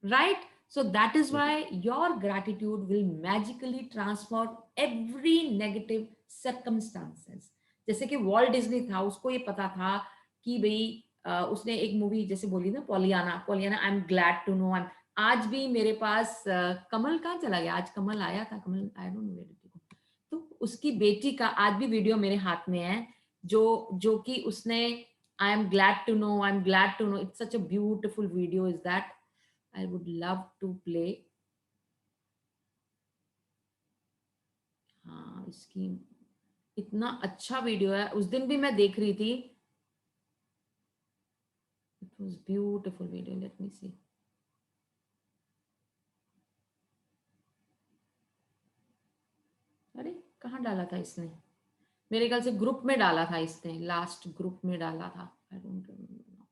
right? So that is why your gratitude will magically transform every negative circumstances. जैसे कि वॉल्ट डिज्नी था, उसको ये पता था कि भाई उसने एक मूवी जैसे बोली ना, Pollyanna, I am glad to know, आज भी मेरे पास कमल कहाँ चला गया, आज कमल आया था, Kamal I don't know where it go, तो उसकी बेटी का आज भी वीडियो मेरे हाथ में है, जो कि उसने I am glad to know, it's such a beautiful video is that, I would love to play. हाँ, इसकी इतना अच्छा वीडियो है, उस दिन भी मैं देख रही थी, it was beautiful video. Let me see. अरे कहाँ डाला था इसने, मेरे ख्याल से ग्रुप में डाला था इसने, लास्ट ग्रुप में डाला था, I don't remember now.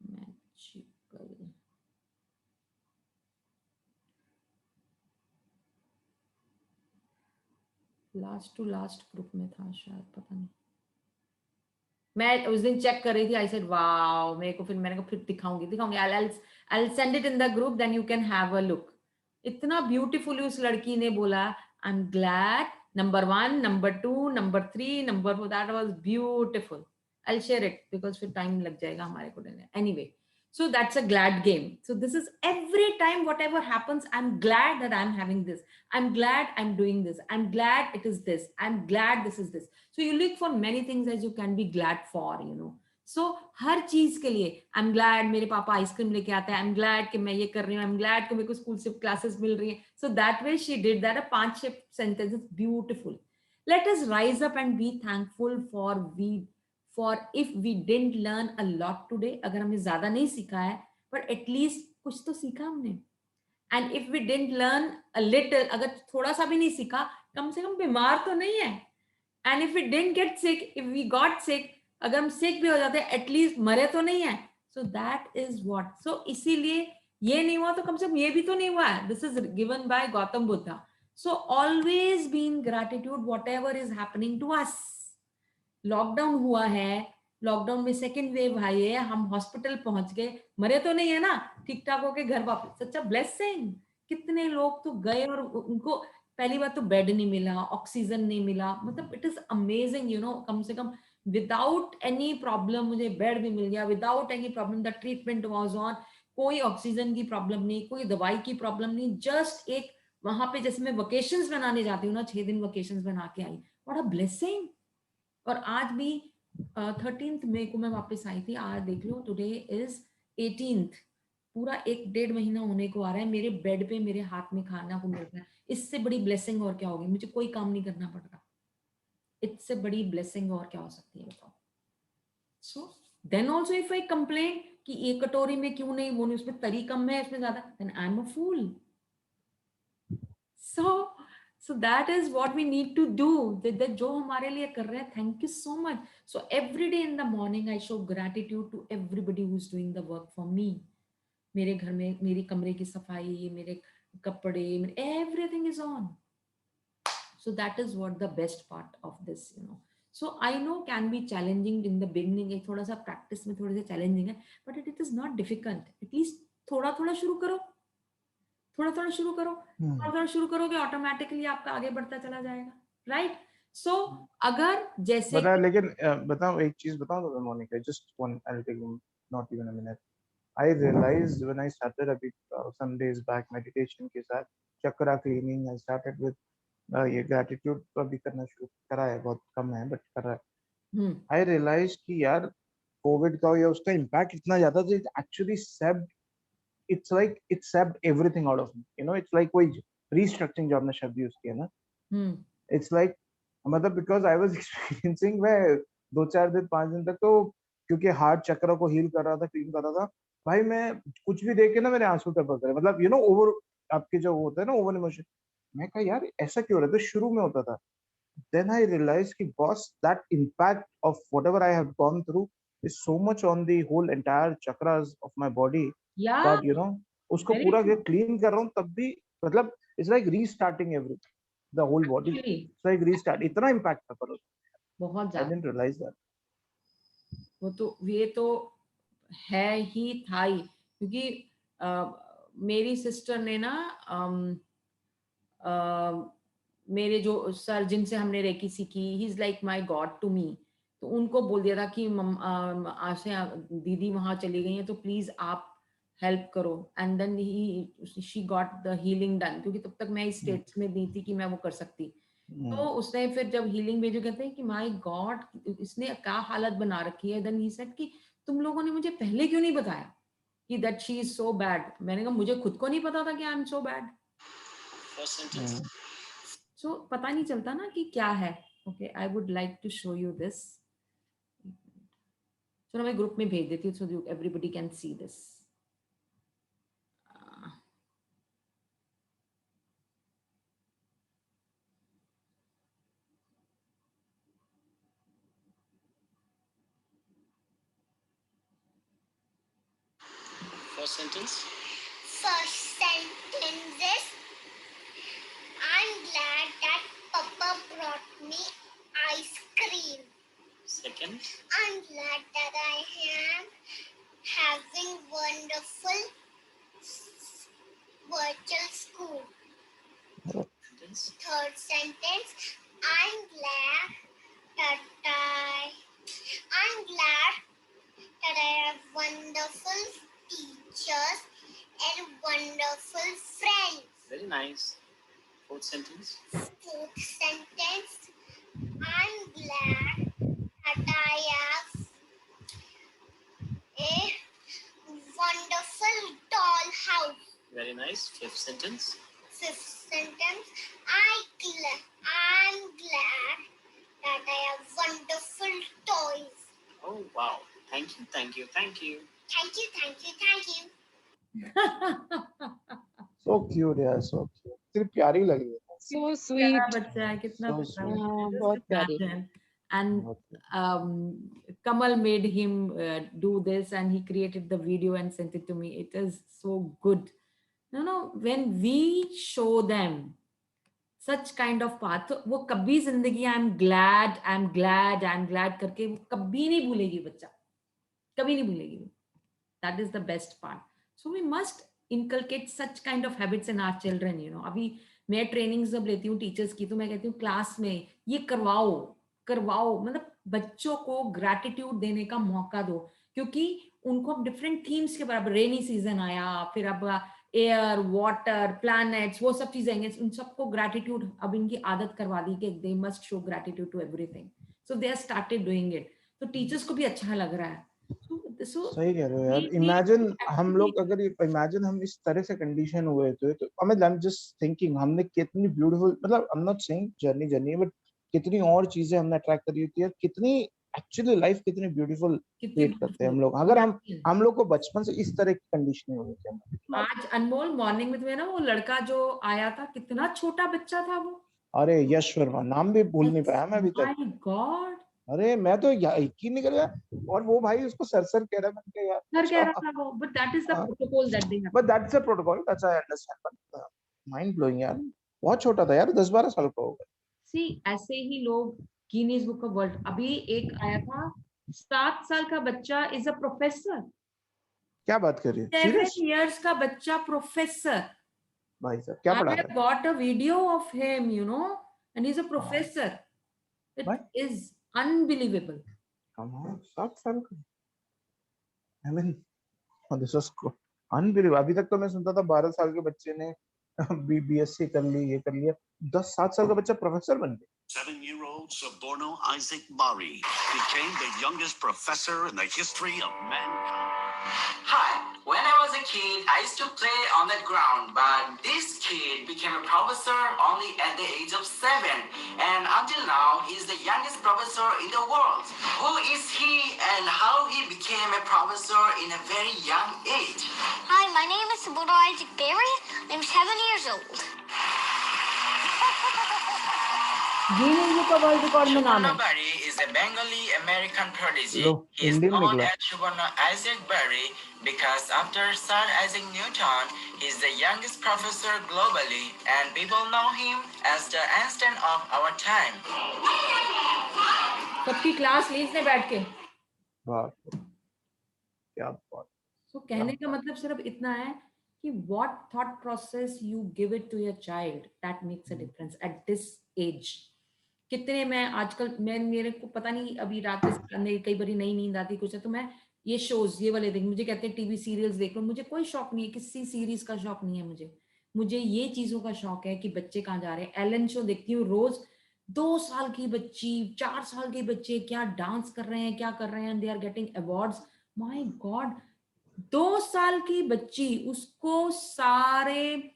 Magical. Last to last group में था शायद, पता नहीं, मैं उस दिन चेक कर रही थी, आई सेड वाओ, मेरे को फिर मैंने कहा फिर दिखाऊंगी, I'll send it in the group, then you can have a look. इतना ब्यूटीफुली उस लड़की ने बोला, आई am glad, number 1, number 2, number 3, number 4, that was beautiful. I'll share it because फिर टाइम लग जाएगा हमारे को, anyway. So that's a glad game. So this is every time whatever happens, I'm glad that I'm having this, I'm glad I'm doing this, I'm glad it is this, I'm glad this is this. So you look for many things as you can be glad for, you know. So हर चीज के लिए आई am glad मेरे पापा ice cream लेके आते हैं, I am glad कि मैं ये कर रही हूँ, आई एम ग्लैड कि मेरे को स्कूल से क्लासेस मिल रही हैं. So that way she did that. 5-6 sentences, beautiful. Let us rise up and be thankful for if we didn't learn a lot today. अगर हमने ज्यादा नहीं सीखा है, but at least कुछ तो सीखा हमने. And if we didn't learn a little, अगर थोड़ा सा भी नहीं सीखा, कम से कम बीमार तो नहीं है. And if we didn't get sick, if we got sick, अगर हम sick भी हो जाते हैं, at least मरे तो नहीं है. So that is what. So इसीलिए ये नहीं हुआ तो कम से कम ये भी तो नहीं हुआ है. This is given by Gautam Buddha. So always be in gratitude whatever is happening to us. Lockdown हुआ है, लॉकडाउन में सेकेंड वेव आई है, हम हॉस्पिटल पहुंच गए, मरे तो नहीं है ना, ठीक ठाक होके घर वापस. सच्चा ब्लेसिंग. कितने लोग तो गए और उनको पहली बार तो बेड नहीं मिला, ऑक्सीजन नहीं मिला. मतलब it is amazing, you know. कम से कम विदाउट एनी प्रॉब्लम मुझे बेड भी मिल गया, without any problem the treatment was on. कोई ऑक्सीजन की प्रॉब्लम नहीं, कोई दवाई की प्रॉब्लम नहीं. जस्ट एक वहां पे जैसे मैं वेकेशंस बनाने जाती हूँ ना, 6 दिन वेकेशंस बना के आई. What a blessing. और आज भी 13 मई को मैं वापस आई थी. आज देख लो, टुडे इज 18th. पूरा 1-1.5 महीना होने को आ रहा है. मेरे बेड पे मेरे हाथ में खाना को मिल रहा है. इससे बड़ी ब्लेसिंग और क्या होगी. मुझे कोई काम नहीं करना पड़ रहा. इससे बड़ी ब्लेसिंग और क्या हो सकती है बताओ. So then also if I complain कि एक कटोरी में क्यों नहीं, वो नहीं, उसमें तरी कम है, इसमें ज्यादा, then I am a fool. So that is what we need to do. That जो हमारे लिए कर रहे हैं, thank you so much. So every day in the morning I show gratitude to everybody who's doing the work for me. मेरे घर में मेरी कमरे की सफाई, मेरे कपड़े, everything is on. So that is what the best part of this, you know. So I know can be challenging in the beginning. एक थोड़ा सा practice में थोड़ा सा challenging है, but it is not difficult. At least थोड़ा थोड़ा शुरू करो. थोड़ा थोड़ा शुरू करो, थोड़ा थोड़ा शुरू करोगे, ऑटोमेटिकली आपका आगे बढ़ता चला जाएगा. राइट. सो अगर जैसे बता, लेकिन बताओ एक चीज बताओ तो Monika, just one, I will take not even a minute. I realized when I started अभी सम डेज बैक मेडिटेशन के साथ chakra cleaning, I started with ये ग्रेटिट्यूड अभी करना शुरू करा है, बहुत कम है बट कर रहा है. आई रियलाइज कि यार कोविड का या उसका इम्पैक्ट इतना ज्यादा था, it actually saved, it's like it sapped everything out of me, you know. It's like कोई restructuring जो आपने शब्द यूज किया ना, it's like मतलब because I was experiencing, मैं 2-4 दिन 5 दिन तक तो क्योंकि हार्ट चक्र को हील कर रहा था, क्लीन कर रहा था भाई, मैं कुछ भी देख के ना मेरे आंसू टपक रहे, मतलब यू नो ओवर, आपके जो होता है ना ओवर इमोशन. मैं कहा यार ऐसा क्यों हो रहा था, शुरू में होता था. then I realized कि boss, that impact of whatever I have gone through is so much on the whole entire chakras of my body that you know उसको पूरा क्लीन कर रहा हूँ तब भी, मतलब it's like restarting everything, the whole body. It's like restart. इतना impact था पर बहुत I ज्यादा. didn't realize that. वो तो ये तो है ही था ही, क्योंकि मेरी सिस्टर ने ना मेरे जो सर जिनसे हमने रेकी सीखी, he is like my god to me. तो उनको बोल दिया था कि आशा दीदी वहां चली गई हैं तो प्लीज आप हेल्प करो. And then he she got the healing done, क्योंकि तब तक मैं इस स्टेट्स में नहीं थी कि मैं वो कर सकती. तो उसने फिर जब हीलिंग भेजो, कहते हैं कि माय गॉड इसने क्या हालत बना रखी है. देन ही सेड कि तुम लोगों ने मुझे पहले क्यों नहीं बताया कि that she is so bad. मैंने कहा मुझे खुद को नहीं पता था कि आई एम सो बैड. सो पता नहीं चलता ना कि क्या है. Okay, I would like to show you this. चलो मैं ग्रुप में भेज देती हूँ so everybody can see this. First sentence. First sentence is, I'm glad that Papa brought me ice cream. Second. I'm glad that I am having wonderful virtual school. Sentence. Third sentence, I'm glad that I have wonderful nice. Fourth sentence. Fourth sentence. I'm glad that I have a wonderful doll house. Very nice. Fifth sentence. Fifth sentence. I'm glad that I have wonderful toys. Oh wow. Thank you. Thank you. Thank you. Thank you, thank you, thank you. So cute यार, so cute. तेरी प्यारी लग रही है. So प्यारा sweet. बच्चा है, कितना So प्यारा sweet. बच्चा है, just बहुत प्यारी. imagine. And बहुत cute. Kamal made him do this, and he created the video and sent it to me. It is so good. When we show them such kind of path, तो वो कभी जिंदगी I'm glad करके वो कभी नहीं भूलेगी बच्चा, कभी नहीं भूलेगी. That is the best part. So we must inculcate such kind of habits in our children. अभी मैं ट्रेनिंग जब लेती हूँ टीचर्स की, तो मैं कहती हूँ क्लास में ये करवाओ, मतलब बच्चों को ग्रैटिट्यूड देने का मौका दो, क्योंकि उनको अब डिफरेंट थीम्स के बराबर, रेनी सीजन आया, फिर अब एयर, वाटर, प्लैनेट्स, वो सब चीजें आएंगे, उन सबको ग्रैटिट्यूड अब इनकी आदत करवा दी कि they must show gratitude to everything. So they are started doing it. तो टीचर्स को भी अच्छा लग रहा है. सही कह रहे हो यार. इमेजिन हम लोग अगर इमेजिन हम इस तरह से कंडीशन हुए थे, तो आई एम जस्ट थिंकिंग हमने कितनी ब्यूटीफुल, मतलब I am not saying journey, but कितनी और चीजें हमने अट्रैक्ट करी होती है, कितनी एक्चुअली लाइफ कितनी ब्यूटीफुल क्रिएट करते हैं हम लोग, अगर हम लोग को बचपन से इस तरह की कंडीशनिंग हुई थी. आज अनमोल मॉर्निंग में तुम्हें ना वो लड़का जो आया था, कितना छोटा बच्चा था वो. अरे यश वर्मा, नाम भी भूल नहीं पाया मैं अभी तक. माय गॉड, अरे मैं तो यकीन नहीं कर रहा. और वो भाई उसको सर कह रहा है. मैंने कहा यार सर कह रहा था वो, but that is the protocol that they have. But that's a protocol, that's I understand, but mind blowing यार. बहुत छोटा था यार, 10-12 साल का होगा. सी ऐसे ही लोग गिनीज बुक ऑफ वर्ल्ड. अभी एक आया था 7 साल का बच्चा इज अ प्रोफेसर. क्या बात कर रही है? 7 सीरियस years का बच्चा प्रोफेसर. भाई साहब, क्या पढ़ा I रहा have है? got a video of him, and he's a professor. It What? is unbelievable. Come on, 7 साल का. I mean, this was unbelievable. अभी तक तो मैं सुनता था 12 साल के बच्चे ने बीएससी कर ली, ये कर लिया. 10-7 साल का बच्चा प्रोफेसर बन गया. 7-year-old Suborno Isaac Bari became the youngest professor in the history of mankind. Hi, when I was a kid, I used to play on the ground, but this kid became a professor only at the age of 7, and until now, he's the youngest professor in the world. Who is he and how he became a professor in a very young age? Hi, my name is Suborno Isaac Berry. I'm 7 years old. Guinness book of world record में नाम Suborno है. Berry is a Bengali American prodigy. Low, He is Indian known निकला. as Suborno Isaac Berry because after Sir Isaac Newton, he is the youngest professor globally, and people know him as the Einstein of our time. सबकी class ली इसने बैठ के. वाह, क्या बात. तो कहने का मतलब सिर्फ इतना है कि what thought process you give it to your child, that makes a difference at this age. कितने मैं आजकल मेरे को पता नहीं, अभी रात में कई बार नई नींद आती कुछ है, तो मैं ये शोज ये वाले देख, मुझे कहते हैं टीवी सीरियल्स देख लो, मुझे कोई शौक नहीं है, किसी सीरीज का शौक नहीं है मुझे ये चीजों का शौक है कि बच्चे कहाँ जा रहे हैं. एलन शो देखती हूँ रोज. 2 साल की बच्ची, 4 साल के बच्चे क्या डांस कर रहे हैं, क्या कर रहे हैं, they are getting awards. My god, 2 साल की बच्ची, उसको सारे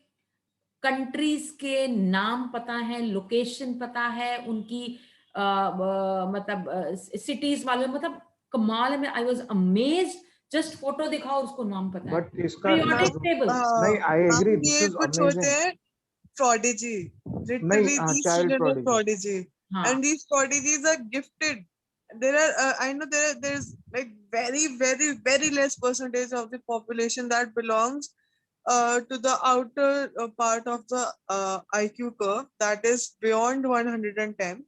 कंट्रीज के नाम पता है, लोकेशन पता है, उनकी मतलब सिटीज वाले, मतलब कमाल है. मैं I was amazed. Just photo दिखाओ, उसको नाम पता है. बट इसका Periodic table. नहीं, आई एग्री, दिस ये इज कुछ होते अमेजिंग. हैं prodigy. Literally, नहीं, these child children are prodigy. prodigy, हाँ. and these prodigies are gifted. There are, I know there's like very, very, very less percentage of the population that belongs to the outer part of the IQ curve that is beyond 110.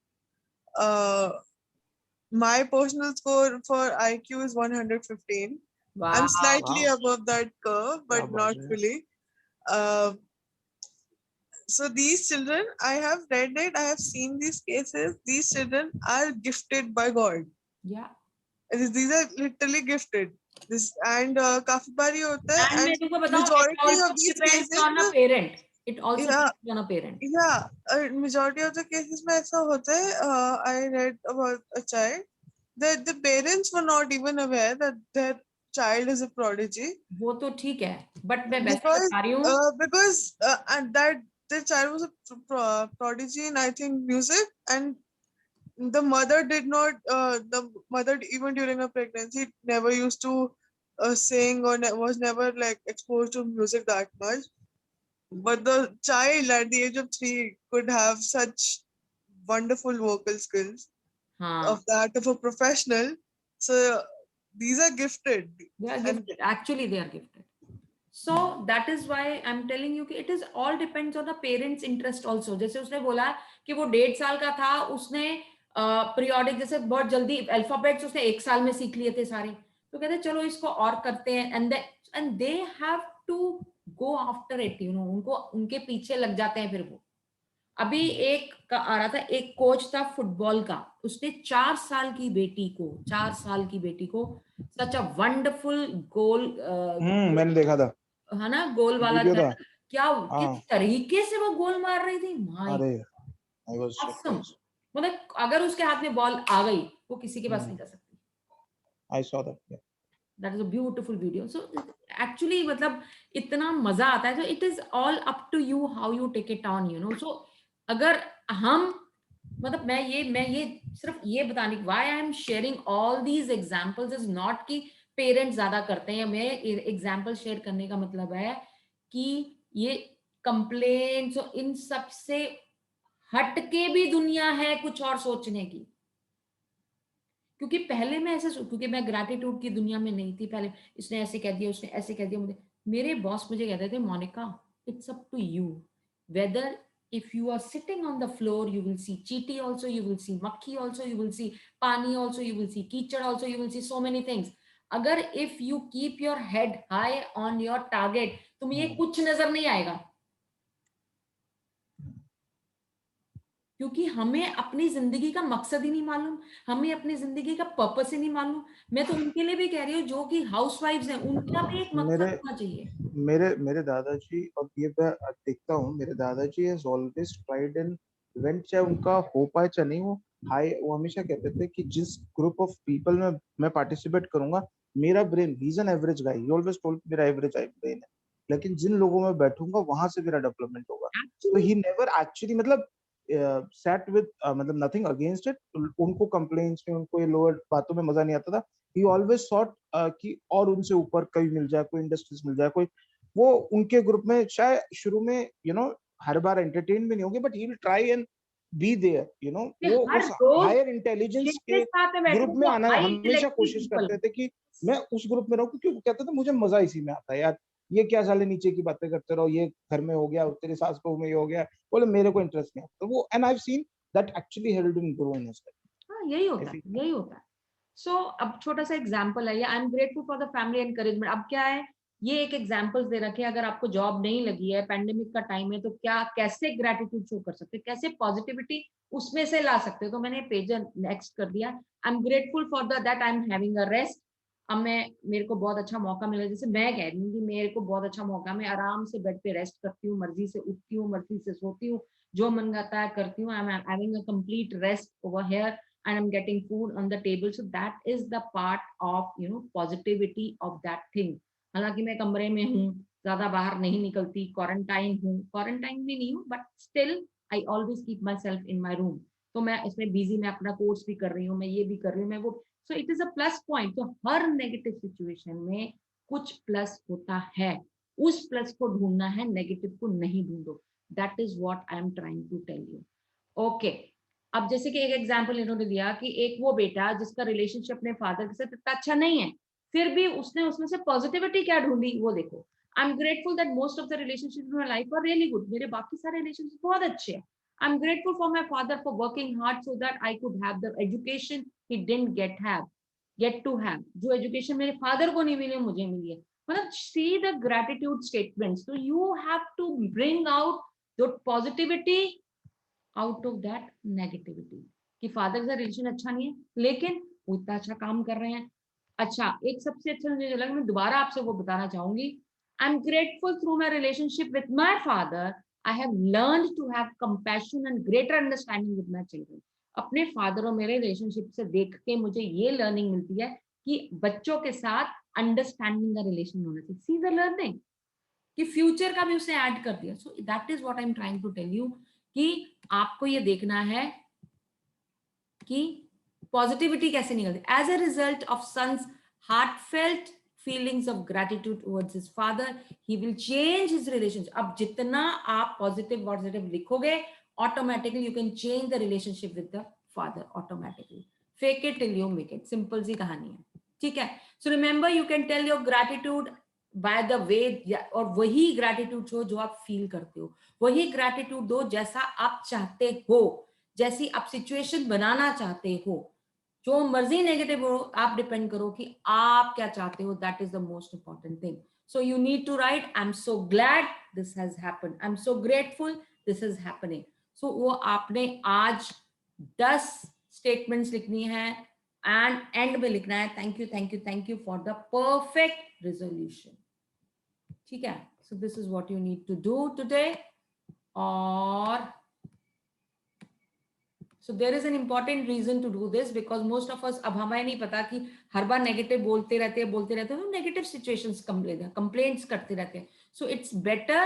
My personal score for IQ is 115. Wow. I'm slightly above that curve, but Wow, not yeah. fully. So these children, I have read it, I have seen these cases. These children are gifted by God. Yeah. These are literally gifted. This and काफी बारी होता है, And मैं and तुमको बताऊं, it majority also of these depends cases, on a parent. It also Yeah. depends on a parent. Yeah, majority of the cases में ऐसा होता है. I read about a child that the parents were not even aware that their child is a prodigy. वो तो ठीक है, but मैं वैसे Because बता रही हूँ. and that the child was a prodigy in, I think, music, and the mother did not. The mother, even during her pregnancy, never used to sing or was never like exposed to music that much. But the child at the age of 3 could have such wonderful vocal skills हाँ. of that of a professional. So these are gifted. They are And gifted. Actually, they are gifted. So that is why I'm telling you कि it is all depends on the parents' interest also. जैसे उसने बोला कि वो 1.5 साल का था, उसने periodic जैसे बहुत जल्दी alphabets उसने 1 साल में सीख लिए थे सारे. तो कहते हैं चलो इसको और करते हैं, and they have to go after it, you know. उनको उनके पीछे लग जाते हैं फिर वो. अभी एक का आ रहा था, एक कोच था फुटबॉल का, उसने 4 साल की बेटी को सच अ वंडरफुल गोल, मैंने देखा था, है ना, गोल वाला वीडियो था. क्या किस तरीके से वो गोल मार रही थी. अरे I was awesome. surprised. मतलब अगर उसके हाथ में बॉल आ गई, वो किसी के पास नहीं जा सकती. I saw that. Yeah. That is a beautiful video. So actually मतलब इतना मजा आता है. So it is all up to you how you take it on, you know. So अगर हम मतलब मैं ये सिर्फ ये बताने की, why I am sharing all these examples is not कि पेरेंट्स ज्यादा करते हैं. मैं एग्जाम्पल शेयर करने का मतलब है कि ये कंप्लेंट्स और इन सब से हटके भी दुनिया है कुछ और सोचने की. क्योंकि पहले मैं ऐसे क्योंकि मैं ग्रैटिट्यूड की दुनिया में नहीं थी. पहले इसने ऐसे कह दिया, उसने ऐसे कह दिया. मेरे बॉस मुझे कहते थे, Monika, it's up to you whether if you are sitting on the floor, you will see चींटी also, you will see मक्खी also, you will see पानी also, you will see कीचड़ also, you will see so many things. अगर if you keep your head high on your target, तुम्हें ये कुछ नजर नहीं आएगा. क्योंकि हमें अपनी जिंदगी का मकसद ही नहीं मालूम, हमें अपनी जिंदगी का पर्पस ही नहीं मालूम. मैं तो उनके लिए भी कह रही हूँ जो कि हाउसवाइफ्स हैं, उनका भी एक मकसद होना चाहिए. मेरे दादाजी, और ये मैं देखता हूँ, मेरे दादाजी has always tried in event, चाहे उनका हो पाए चाहे नहीं हो, वो हमेशा कहते थे कि जिस ग्रुप ऑफ पीपल में मैं पार्टिसिपेट करूंगा, मेरा brain, he is an average guy, he always told मेरा एवरेज ब्रेन है, लेकिन जिन लोगों में बैठूंगा वहां से मेरा डेवलपमेंट होगा. तो ही नेवर एक्चुअली मतलब sat with मतलब nothing against it, उनको कंप्लेंट्स में, उनको ये लोअर बातों में मजा नहीं आता था. he always thought कि और उनसे ऊपर कोई मिल जाए, कोई इंडस्ट्रीज मिल जाए, कोई वो उनके ग्रुप में शायद शुरू में यू नो हर बार एंटरटेन भी नहीं होंगे, but he will try and be there, you know. वो उस हायर इंटेलिजेंस के ग्रुप में आना हमेशा कोशिश करते थे कि मैं उस ग्रुप में रहूं, क्योंकि कहते थे मुझे मजा इसी में आता है. यार ये क्या साले नीचे की बातें करते रहो, ये घर में हो गया, तेरी सास बहू में ये हो गया, बोले मेरे को इंटरेस्ट नहीं. तो वो and I have seen that actually helped him grow in his life. हां, यही होता है. सो अब छोटा सा एग्जांपल है, आई am grateful for the family encouragement. अब क्या है, ये एक एग्जांपल्स दे रखे हैं. अगर आपको जॉब नहीं लगी है, पैंडेमिक का टाइम है, तो क्या कैसे ग्रेटिट्यूड शो कर सकते हैं, कैसे पॉजिटिविटी उसमें से ला सकते हो. तो मैंने पेज नेक्स्ट कर दिया. आई am grateful for that I am having a rest. अब मेरे को बहुत अच्छा मौका मिला, जैसे मैं कह रही हूँ कि मेरे को बहुत अच्छा मौका, मैं आराम से बेड पे रेस्ट करती हूँ, मर्जी से उठती हूँ, मर्जी से सोती हूँ, जो मन करता है करती हूँ. I am having a complete rest over here and I'm getting food on the table. So that is the part of, you know, positivity of that thing. हालांकि मैं कमरे में हूँ, ज्यादा बाहर नहीं निकलती, क्वारंटाइन भी नहीं हूँ, but still I always keep myself in my room. तो मैं इसमें बिजी, मैं अपना कोर्स भी कर रही हूँ, मैं ये भी कर रही हूँ, मैं वो. So it is a plus point. तो हर नेगेटिव सिचुएशन में कुछ प्लस होता है, उस प्लस को ढूंढना है, नेगेटिव को नहीं ढूंढो. That is what I am trying to tell you. Okay. अब जैसे कि एक एग्जांपल इन्होंने दिया कि एक वो बेटा जिसका रिलेशनशिप अपने फादर के साथ इतना अच्छा नहीं है, फिर भी उसने उसमें से पॉजिटिविटी क्या ढूंढी, वो देखो. I am grateful that most of the relationship in my life are really good. मेरे बाकी सारे रिलेशनशिप बहुत अच्छे हैं. I am grateful for my father for working hard so that I could have the education he didn't get to have. जो education मेरे father को नहीं मिली, मुझे मिली है. मतलब सी द ग्रेटिट्यूड स्टेटमेंट्स. तो you have to bring out the positivity out of that negativity. कि फादर का रिलेशन अच्छा नहीं है, लेकिन वो इतना अच्छा काम कर रहे हैं. अच्छा, एक सबसे अच्छा मुझे लगा, मैं दोबारा आपसे वो बताना चाहूंगी. आई am grateful through my relationship with my father I have learned to have compassion and greater understanding with my children. अपने फादर और मेरे रिलेशनशिप से देख के मुझे ये लर्निंग मिलती है कि बच्चों के साथ अंडरस्टैंडिंग का रिलेशन होना चाहिए. सी द लर्निंग कि फ्यूचर का भी उसने ऐड कर दिया. So that is what I am trying to tell you कि आपको ये देखना है कि पॉजिटिविटी कैसे निकलती. As a result of sons heartfelt feelings of gratitude towards his father, he will change his relationship. अब जितना आप positive लिखोगे, automatically you can change the relationship with the father automatically. Fake it till you make it. Simple सी कहानी है. ठीक है. So remember, you can tell your gratitude by the way, और वही gratitude हो जो आप feel करते हो, वही gratitude दो जैसा आप चाहते हो, जैसी आप सिचुएशन बनाना चाहते हो. जो मर्जी नेगेटिव हो, आप डिपेंड करो कि आप क्या चाहते हो. That is the most important thing. So you need to write, I am so glad this has happened, I am so grateful this is happening. So वो आपने आज 10 स्टेटमेंट्स लिखनी है एंड एंड में लिखना है thank you thank you thank you for the perfect resolution. ठीक है. So this is what you need to do today. और so there is an important reason to do this because most of us, अब हमें नहीं पता कि हर बार negative बोलते रहते हैं तो नेगेटिव सिचुएशंस कंप्लेंट्स करते रहते हैं. So it's better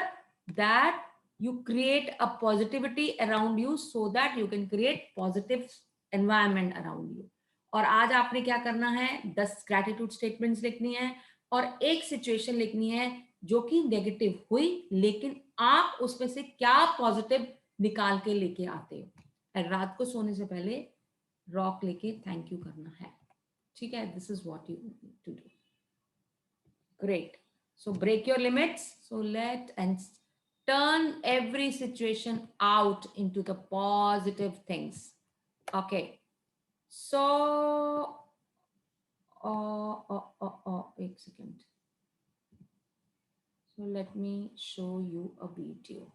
that you create a positivity around you so that you can create positive environment around you. और आज आपने क्या करना है, 10 ग्रेटिट्यूड स्टेटमेंट्स लिखनी है और एक सिचुएशन लिखनी है जो कि नेगेटिव हुई लेकिन आप उसमें से क्या पॉजिटिव निकाल के लेके आते हो. रात को सोने से पहले रॉक लेके थैंक यू करना है. ठीक है. This is what you need to do. Great. So break your limits. So let and turn every situation out into the positive things. Okay. So एक second. So let me show you a video.